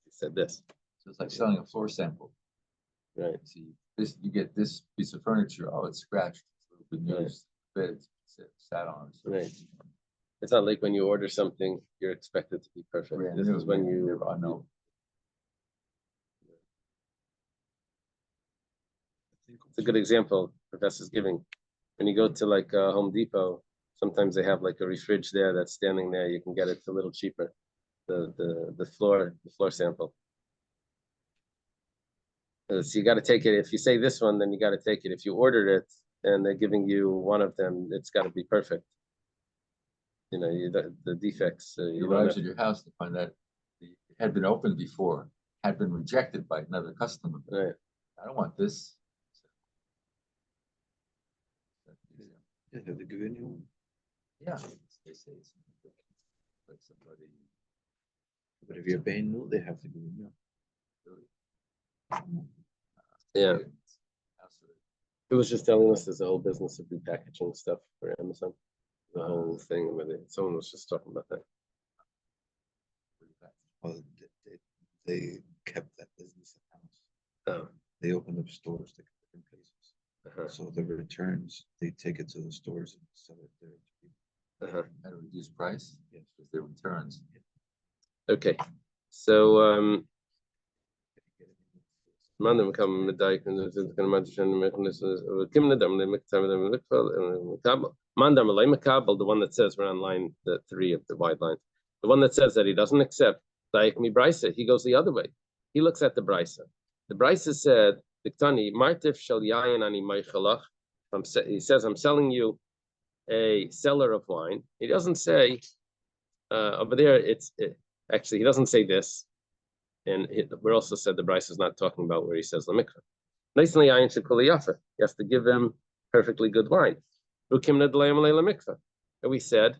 He said this, So it's like selling a floor sample. right? See, this, you get this piece of furniture, oh, it's scratched, it's been Right. used, bed, it's sat on. So Right. It's not like when you order something, you're expected to be perfect. brand This new, is when you, I know. it's a good example Professor's giving. When you go to like Home Depot, sometimes they have like a refrige there that's standing there. You can get it a little cheaper. The floor sample. So you got to take it. If you say this one, then you got to take it. If you ordered it and they're giving you one of them, it's got to be perfect. You know, the defects. It You arrives don't at your house to find that it had been opened before, had been rejected by another customer. right. I don't want this. Yeah, have they given you one? Yeah, they say it's like somebody. But if you're paying new, they have to give you. Yeah. It was just telling us there's a whole business of repackaging stuff for Amazon. The whole thing with it. Someone was just talking about that. Well, they kept that business in house. Oh, They opened up stores like different places. uh-huh, So the returns, they take it to the stores and sell it there to people. uh-huh. At a reduced price, yes, with their returns. Okay, so Mandam come medayik and there's going to mention mechanisms. Kim Nadam, the Mandam Alay Makabal, the one that says we're on line the 3 of the wide line, the one that says that he doesn't accept Daik Mi Brisa, he goes the other way. He looks at the Brisa. The Brisa said, Diktani, Martif Shal Yayin Ani Maichalach. He says, I'm selling you a cellar of wine. He doesn't say over there, actually, he doesn't say this. And we're also said the Bryce is not talking about where he says the mikveh. Nicely, ayin shekuli yafa. He has to give him perfectly good wine. And we said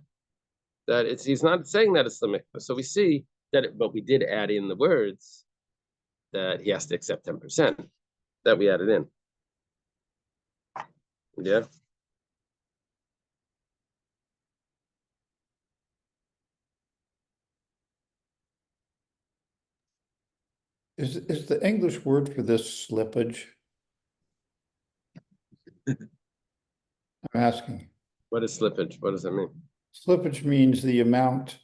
that he's not saying that it's the mikveh. So we see that, but we did add in the words that he has to accept 10%. That we added in. Yeah. Is the English word for this slippage? I'm asking. What is slippage? What does that mean? Slippage means the amount,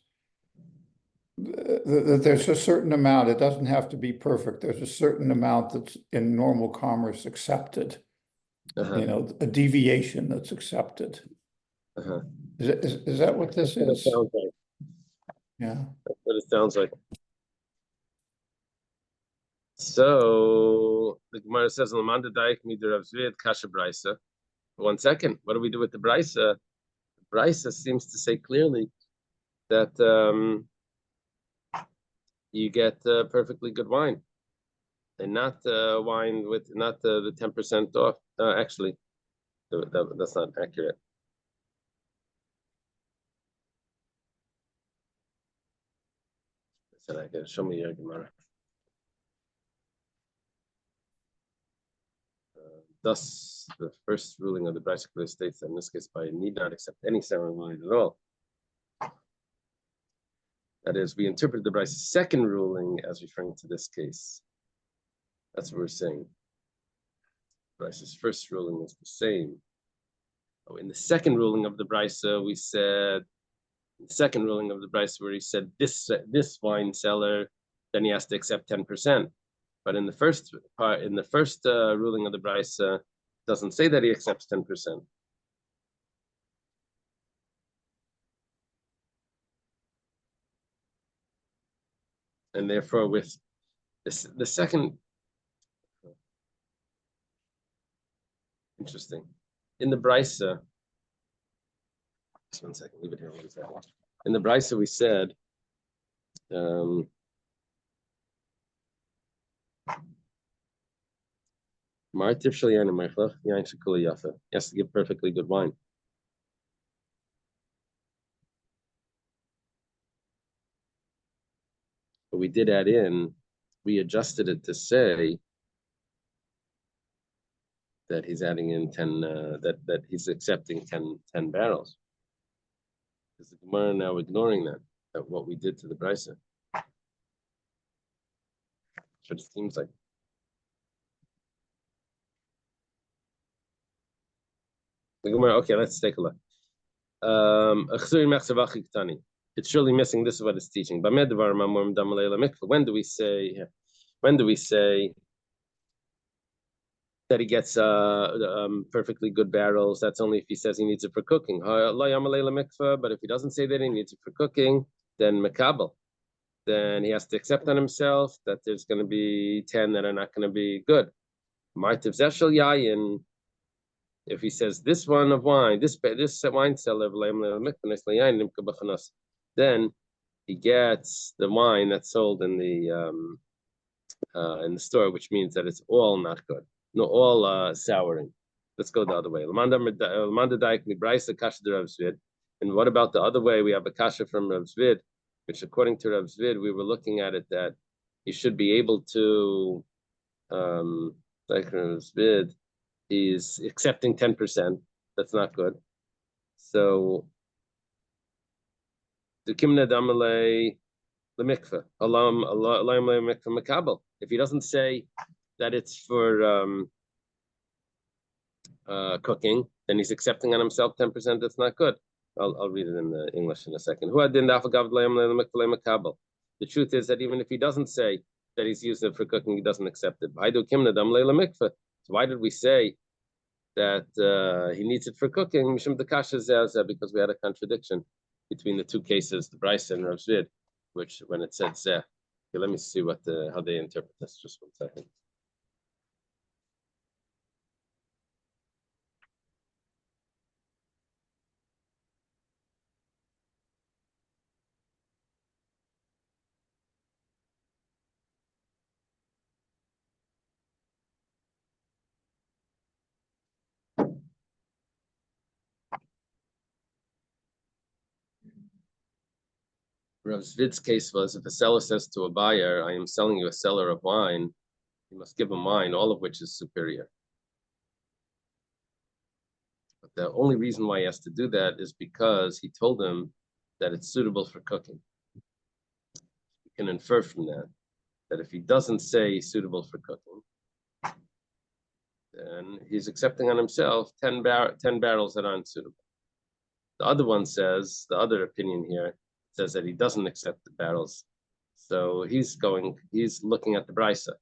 that there's a certain amount, it doesn't have to be perfect. There's a certain amount that's in normal commerce accepted. Uh-huh. You know, a deviation that's accepted. Uh-huh. Is that what this That's what it is? sounds like. Yeah. That's what it sounds like. So the Gemara says, "Lamanda daik midur Rav Zvid kasha brisa." 1 second. What do we do with the brisa? The brisa seems to say clearly that you get perfectly good wine, and not wine with not the 10% off. Actually, that's not accurate. I said I gotta show me your Gemara. Thus, the first ruling of the Brisa clearly states that in this case, I need not accept any sour wine at all. That is, we interpret the Brisa's second ruling as referring to this case. That's what we're saying. Brisa's first ruling is the same. Oh, in the second ruling of the Brisa, we said, the second ruling of the Brisa where he said this wine seller, then he has to accept 10%. But in the first part, in the first ruling of the Brisa, doesn't say that he accepts 10%. And therefore, with this, the second, interesting, in the Brisa, just 1 second, leave it here 1 second. In the Brisa, we said, Martif Shaliyan Mechlach, Yain Shekuli Yafa. He has to give perfectly good wine. But we did add in, we adjusted it to say that he's adding in 10, that he's accepting 10 barrels. Is the Gemara now ignoring that what we did to the Brisa? That's what it seems like. The Gemara, okay, let's take a look. It's surely missing. This is what it's teaching. When do we say? When do we say that he gets perfectly good barrels? That's only if he says he needs it for cooking. But if he doesn't say that he needs it for cooking, then makabel. Then he has to accept on himself that there's going to be 10 that are not going to be good. If he says this one of wine, this wine seller, then he gets the wine that's sold in the store, which means that it's all not good, no, all souring. Let's go the other way. And what about the other way? We have a kasha from Rav Zvid, which according to Rav Zvid, we were looking at it that he should be able to, like Rav Zvid, he's accepting 10%. That's not good. So the kimna damale the mikveh alam mikveh makabel. If he doesn't say that it's for cooking, then he's accepting on himself 10%. That's not good. I'll read it in the English in a second. The truth is that even if he doesn't say that he's using it for cooking, he doesn't accept it. So why did we say that he needs it for cooking? Because we had a contradiction between the two cases, the Brisa and Rav Zvid, which when it said zeh. Okay, let me see how they interpret this. Just 1 second. Rav Zvid's case was if a seller says to a buyer, I am selling you a cellar of wine, you must give him wine, all of which is superior. But the only reason why he has to do that is because he told him that it's suitable for cooking. You can infer from that if he doesn't say suitable for cooking, then he's accepting on himself 10 barrels that aren't suitable. The other one says, the other opinion here says that he doesn't accept the barrels. So he's looking at the Brisa.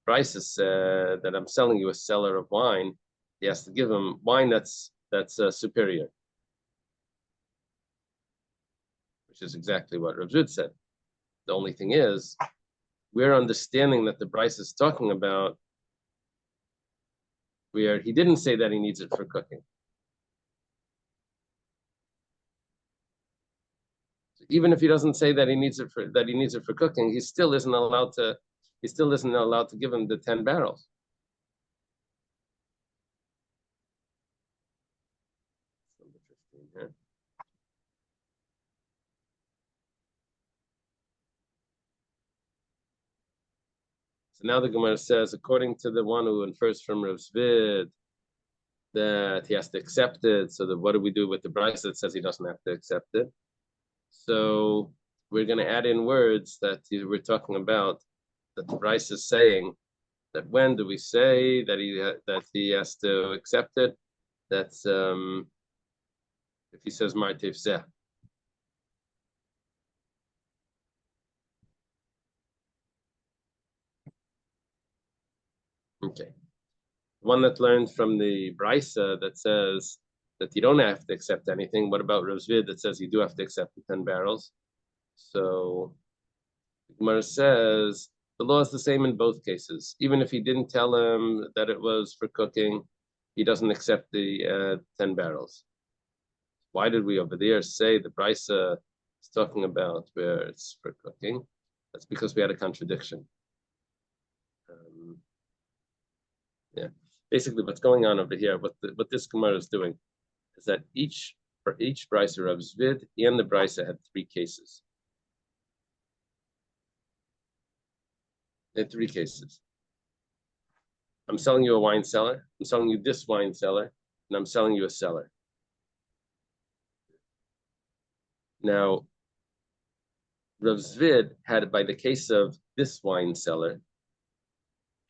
Brisa said that I'm selling you a cellar of wine. He has to give him wine that's superior, which is exactly what Rav Zvid said. The only thing is, we're understanding that the Brisa is talking about where he didn't say that he needs it for cooking. Even if he doesn't say that he needs it for cooking, he still isn't allowed to give him the 10 barrels. Number 15 here. So now the Gemara says, according to the one who infers from Rav Zvid that he has to accept it, so that what do we do with the Brisa that says he doesn't have to accept it? So we're going to add in words that we're talking about, that the Brisa is saying that when do we say that he has to accept it? That's if he says Martiv Zeh. Okay. One that learned from the Brisa that says that you don't have to accept anything. What about Rav Zvid that says you do have to accept the 10 barrels? So Gemara says the law is the same in both cases. Even if he didn't tell him that it was for cooking, he doesn't accept the 10 barrels. Why did we over there say the Brisa is talking about where it's for cooking? That's because we had a contradiction. Yeah, basically what's going on over here, what this Gemara is doing, is that for each Brisa of Zvid and the Brisa had 3 cases. They had 3 cases. I'm selling you a wine cellar. I'm selling you this wine cellar, and I'm selling you a cellar. Now, Rav Zvid had, by the case of this wine seller,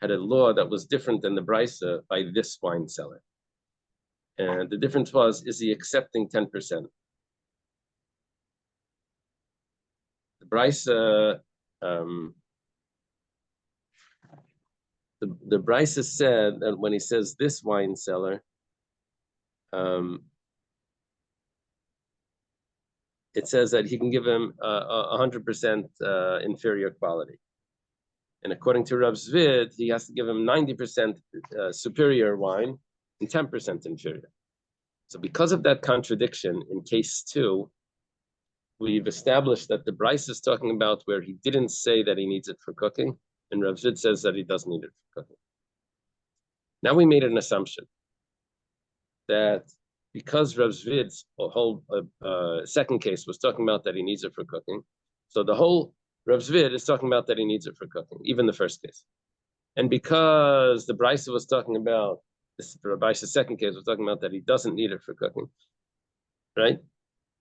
had a law that was different than the Brisa by this wine seller. And the difference was, is he accepting 10%? The Brisa, the Brisa said that when he says this wine seller, it says that he can give him 100% inferior quality. And according to Rav Zvid, he has to give him 90% superior wine and 10% inferior. So because of that contradiction in case 2, we've established that the Bryce is talking about where he didn't say that he needs it for cooking, and Rav Zvid says that he doesn't need it for cooking. Now we made an assumption that because Rav Zvid's whole second case was talking about that he needs it for cooking, so the whole Rav Zvid is talking about that he needs it for cooking, even the first case. And because the Bryce was talking about, this Rabbi's second case was talking about that he doesn't need it for cooking, right?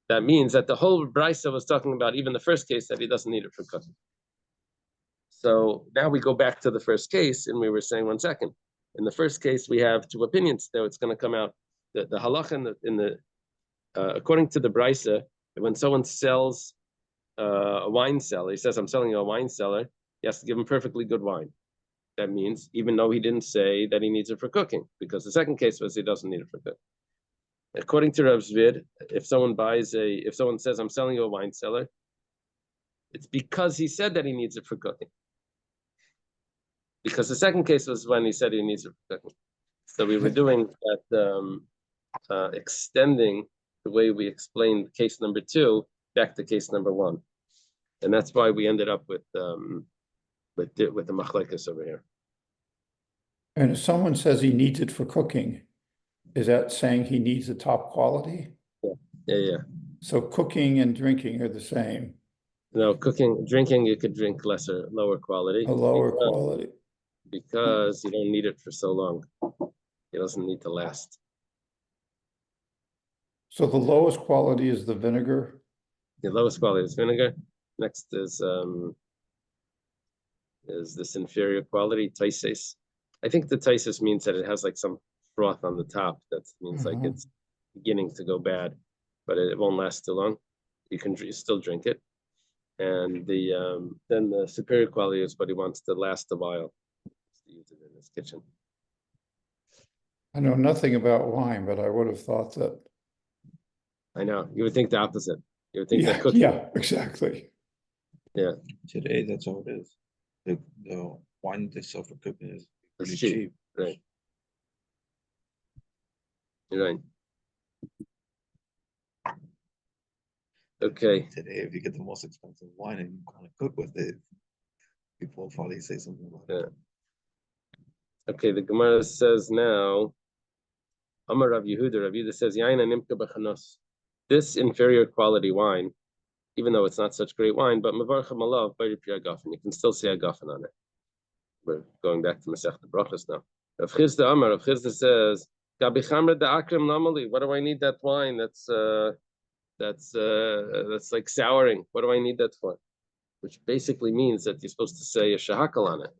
That means that the whole Bryce was talking about, even the first case, that he doesn't need it for cooking. So now we go back to the first case, and we were saying, 1 second. In the first case, we have 2 opinions. Though it's going to come out. The halacha in the according to the Brisa, when someone sells a wine cellar, he says, "I'm selling you a wine cellar." He has to give him perfectly good wine. That means even though he didn't say that he needs it for cooking, because the second case was he doesn't need it for cooking. According to Rav Zvid, if someone says, "I'm selling you a wine cellar," it's because he said that he needs it for cooking. Because the second case was when he said he needs it for cooking. So we were doing that, extending the way we explained case number 2 back to case number 1, and that's why we ended up with the machlekes over here. And if someone says he needs it for cooking, is that saying he needs the top quality? Yeah. So cooking and drinking are the same, No, drinking, you could drink lower quality. a lower quality. Because you don't need it for so long. It doesn't need to last. So the lowest quality is the vinegar? The lowest quality is vinegar. Next is this inferior quality, taises. I think the taises means that it has like some froth on the top. That means like it's beginning to go bad, but it won't last too long. You can still drink it. And then the superior quality is what he wants to last a while. To use it in his kitchen. I know nothing about wine, but I would have thought that. I know. You would think the opposite. You would think that cooking. Yeah, exactly. Yeah. Today, that's how it is. The wine they sell for cooking is pretty It's cheap. cheap. Right. You're right. Okay. Today, if you get the most expensive wine and you want to cook with it, people will probably say something about it. Okay, the Gemara says now, Amar Rav Yehuda, Rav Yehuda says, Yain nimka b'chanos. This inferior quality wine, even though it's not such great wine, but mevarchem alav b'ri pi agafen. You can still see agafen on it. We're going back to Masech the Brachos now. Rav Chizda Amar, Rav Chizda says, Gabi chamra da akrim namali. What do I need that wine? That's like souring. What do I need that for? Which basically means that you're supposed to say a shahakal on it.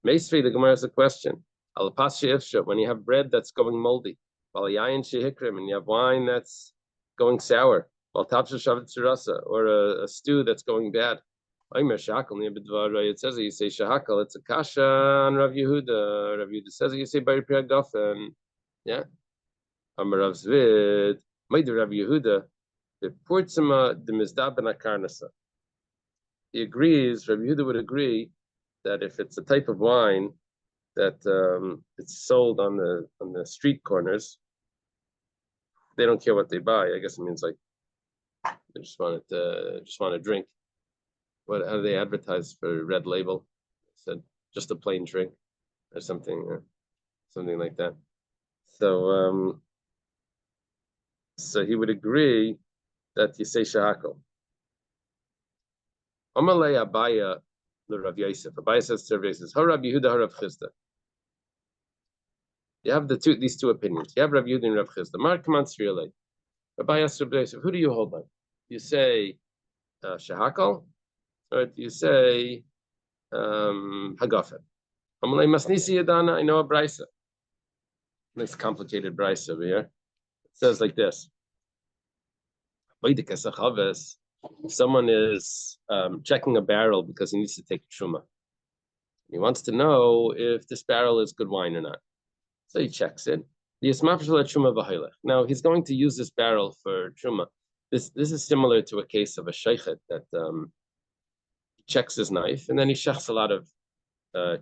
Meisri, the Gemara has a question. When you have bread that's going moldy, and you have wine that's going sour, or a stew that's going bad. It says that you say shahakal, it's a kasha on Rav Yehuda. Rav Yehuda says that you say bari pi agafen. Yeah. Amar Rav Zvid, Ma'id Rav Yehuda, the Purtzima the Mizda ben Akarnasa. He agrees, Rav Yehuda would agree that if it's a type of wine that it's sold on the street corners, they don't care what they buy. I guess it means like they just want to drink. How do they advertise for Red Label? They said just a plain drink or something like that. So so he would agree that you say shahakal. Amalei Abaya the Rav Yosef. Abaya says to Rav Yosef, Rav Yehuda, Rav Chizda. You have these two opinions. You have Rav Yehuda and Rav Chizda. Mark Mansrielei. Abaya asked Rav Yosef, who do you hold by? you say shehakol, or do you say hagafen? Amalei masnisi yadana. I know a brisa. Nice complicated brisa over here. It says like this. Someone is checking a barrel because he needs to take truma. He wants to know if this barrel is good wine or not. So he checks it. Now he's going to use this barrel for truma. This is similar to a case of a sheikhet that checks his knife and then he shechs a lot of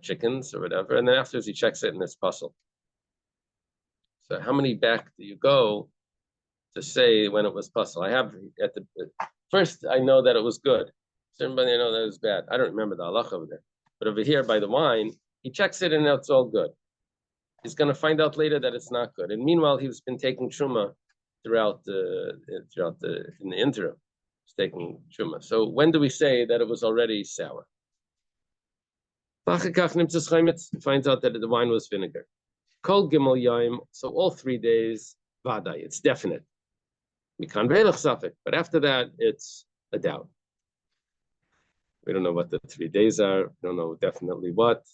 chickens or whatever, and then afterwards he checks it and it's puzzle. So how many back do you go to say when it was puzzle? I have at the first I know that it was good. Everybody I know that it was bad. I don't remember the halacha over there, but over here by the wine he checks it and it's all good. He's going to find out later that it's not good. And meanwhile, he's been taking truma throughout the in the interim. He's taking truma. So when do we say that it was already sour? Finds out that the wine was vinegar. Kol gimel yaim. So all 3 days, vaday. It's definite. Mikan ve'elach safek. But after that, it's a doubt. We don't know what the 3 days are. We don't know definitely what.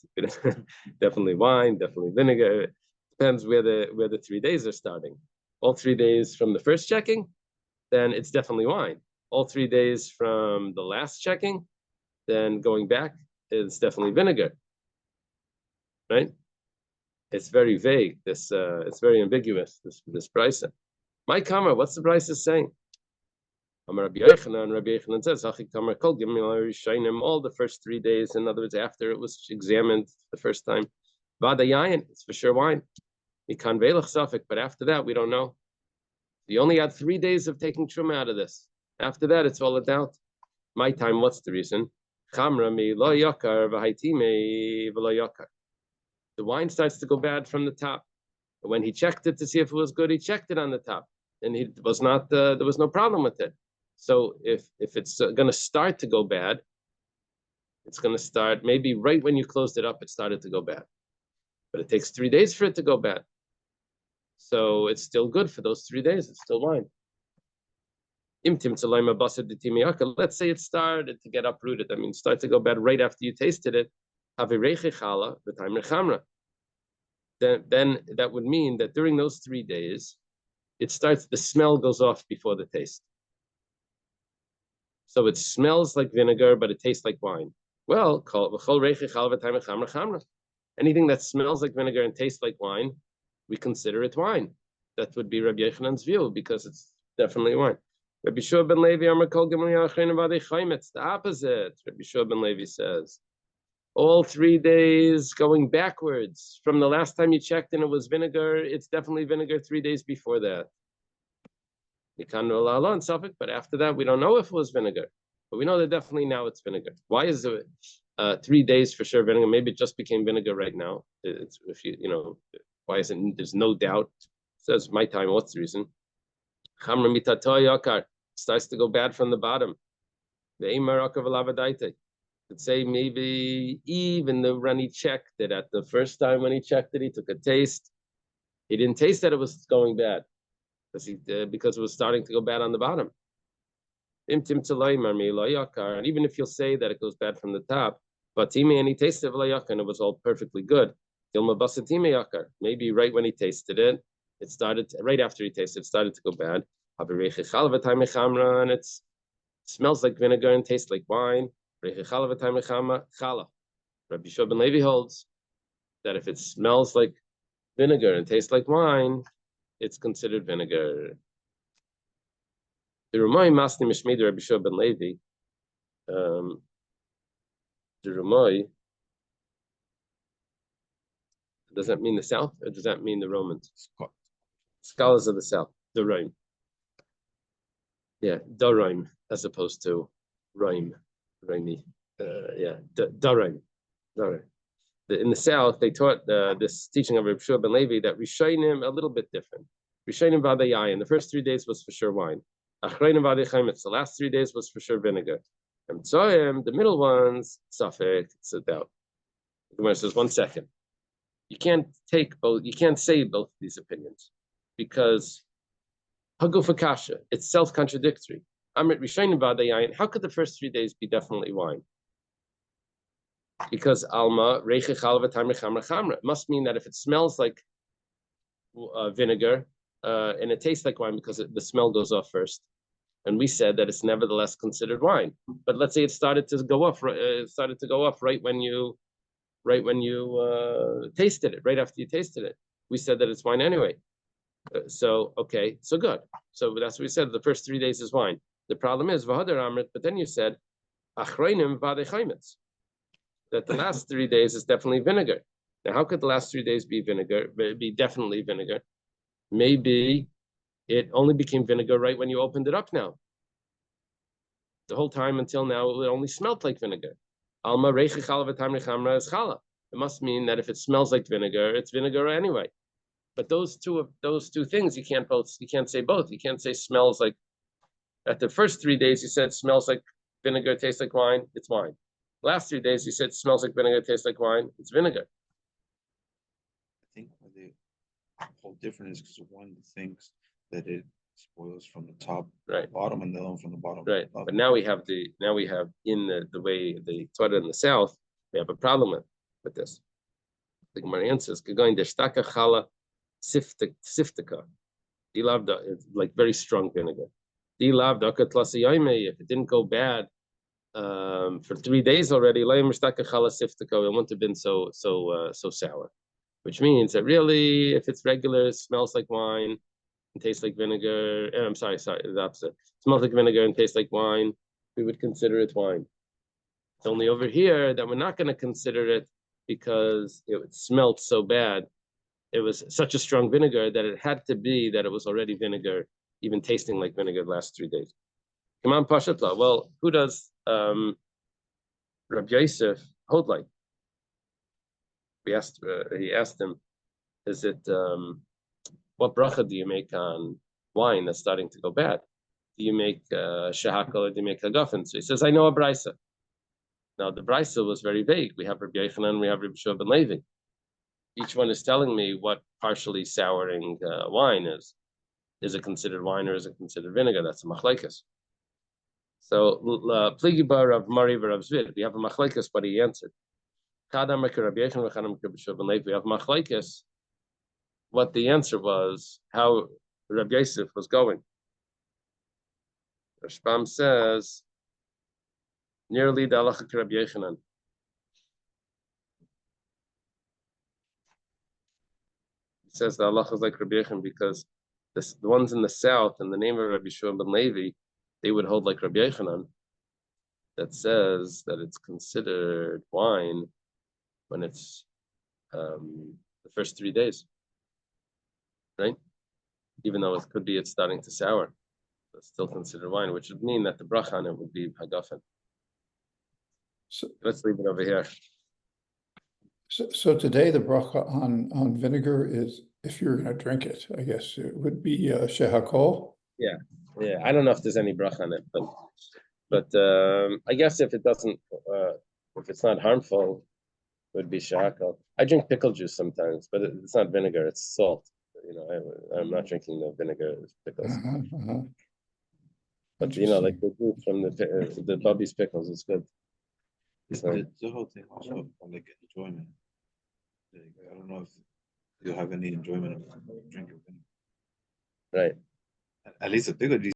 Definitely wine, definitely vinegar. It depends where the 3 days are starting. All 3 days from the first checking, then it's definitely wine. All 3 days from the last checking, then going back, it's definitely vinegar. Right? It's very vague. It's very ambiguous. This brisa. My kamar, what's the brisa saying? Rabbi Yochanan says, all the first 3 days, in other words, after it was examined the first time, it's for sure wine. But after that, we don't know. You only had 3 days of taking truma out of this. After that, it's all a doubt. My time, what's the reason? The wine starts to go bad from the top. But when he checked it to see if it was good, he checked it on the top. And he was not, there was no problem with it. So if it's going to start to go bad, it's going to start maybe right when you closed it up, it started to go bad. But it takes 3 days for it to go bad. So it's still good for those 3 days. It's still wine. Let's say it started to get uprooted. I mean, start to go bad right after you tasted it. Then that would mean that during those 3 days, the smell goes off before the taste. So it smells like vinegar, but it tastes like wine. Well, anything that smells like vinegar and tastes like wine, we consider it wine. That would be Rabbi Yochanan's view because it's definitely wine. Rabbi Shua ben Levi, it's the opposite. Rabbi Shua ben Levi says, all 3 days going backwards from the last time you checked and it was vinegar, it's definitely vinegar 3 days before that. But after that, we don't know if it was vinegar. But we know that definitely now it's vinegar. Why is it 3 days for sure vinegar? Maybe it just became vinegar right now. It's if why isn't there's no doubt? It says my time, what's the reason? Starts to go bad from the bottom. Could say maybe even the Rani checked it at the first time when he checked it, he took a taste. He didn't taste that it was going bad. Because it was starting to go bad on the bottom. And even if you'll say that it goes bad from the top, but and he tasted it and it was all perfectly good. Maybe right when he tasted it, it started right after he tasted it started to go bad. And it smells like vinegar and tastes like wine. Rabbi Shua ben Levi holds that if it smells like vinegar and tastes like wine, it's considered vinegar. The Ramai Masni Mishmei Rabbi Shua ben Levi. The Ramai, does that mean the south or does that mean the Romans? Scholars of the south, the Rome. Yeah, Daraim as opposed to Rome. Raimi. Daraim. In the south, they taught this teaching of Rabbi Shua ben Levi that Rishayim a little bit different. Rishayim v'adayayin. The first 3 days was for sure wine. Achrayim v'adaychayim. The last 3 days was for sure vinegar. And Tzoyim, the middle ones, safek, it's a doubt. The Gemara says 1 second. You can't take both. You can't say both of these opinions because haguf akasha. It's self-contradictory. Amrit Rishayim Badayayin. How could the first 3 days be definitely wine? Because Alma Reiche Chalva Tamri Chamra Chamra. It must mean that if it smells like vinegar and it tastes like wine because the smell goes off first. And we said that it's nevertheless considered wine. But let's say it started to go off. It started to go off right when you tasted it, right after you tasted it. We said that it's wine anyway. So okay, so good. So that's what we said. The first 3 days is wine. The problem is v'hadar amrit. But then you said achreinim v'adechaimitz. That the last 3 days is definitely vinegar. Now, how could the last 3 days be vinegar? Be definitely vinegar? Maybe it only became vinegar right when you opened it up now. The whole time until now, it only smelled like vinegar. Alma reiche chala v'tamri chamra is chala. It must mean that if it smells like vinegar, it's vinegar anyway. But those two things, you can't say both. You can't say smells like, at the first 3 days, you said smells like vinegar, tastes like wine, it's wine. Last 3 days, you said smells like vinegar, tastes like wine, it's vinegar. I think where the whole difference is because one thinks that it spoils from the top to Right. the bottom, and the other one from the bottom. Right. Up. But now we have in the way they taught it in the south, we have a problem with this. The Gemara answers, going deshtaka chala siftika. It's like very strong vinegar. If it didn't go bad for 3 days already, it wouldn't have been so sour. Which means that really, if it's regular, it smells like wine and tastes like vinegar. I'm sorry, the opposite. It smells like vinegar and tastes like wine. We would consider it wine. It's only over here that we're not going to consider it because it smelled so bad. It was such a strong vinegar that it had to be that it was already vinegar, even tasting like vinegar the last 3 days. Come on, Pashatla. Well, who does Rabbi Yosef hold like? He asked him, is it what bracha do you make on wine that's starting to go bad? Do you make shehakol or do you make hagafen? So he says, I know a brisa. Now the brisa was very vague. We have Rabbi Yochanan, we have Rabbi Shua ben Levi. Each one is telling me what partially souring wine is. Is it considered wine or is it considered vinegar? That's a machlekes. So pligi bar of Mari Rav Zvid. We have a machlekes, but he answered. We have machlekes. What the answer was, how Rabbi Yosef was going. Rashbam says, nearly the halacha Rabbi Yochanan. He says the halacha is like Rabbi Yochanan because the ones in the south, in the name of Rabbi Shua ben Levi, they would hold like Rabbi Yochanan. That says that it's considered wine when it's the first 3 days, right? Even though it could be it's starting to sour, it's still considered wine, which would mean that the bracha on it would be hagafen. So let's leave it over here. So today the bracha on vinegar is, if you're going to drink it, I guess it would be shehakol. Yeah. I don't know if there's any bracha on it, but I guess if it doesn't, if it's not harmful, it would be shehakol. I drink pickle juice sometimes, but it's not vinegar; it's salt. I'm not drinking no vinegar. It's pickles. But like the juice from the Bubby's pickles is good. So, The whole thing also like enjoyment. Like, I don't know if you have any enjoyment of drinking. right. At least a pickle juice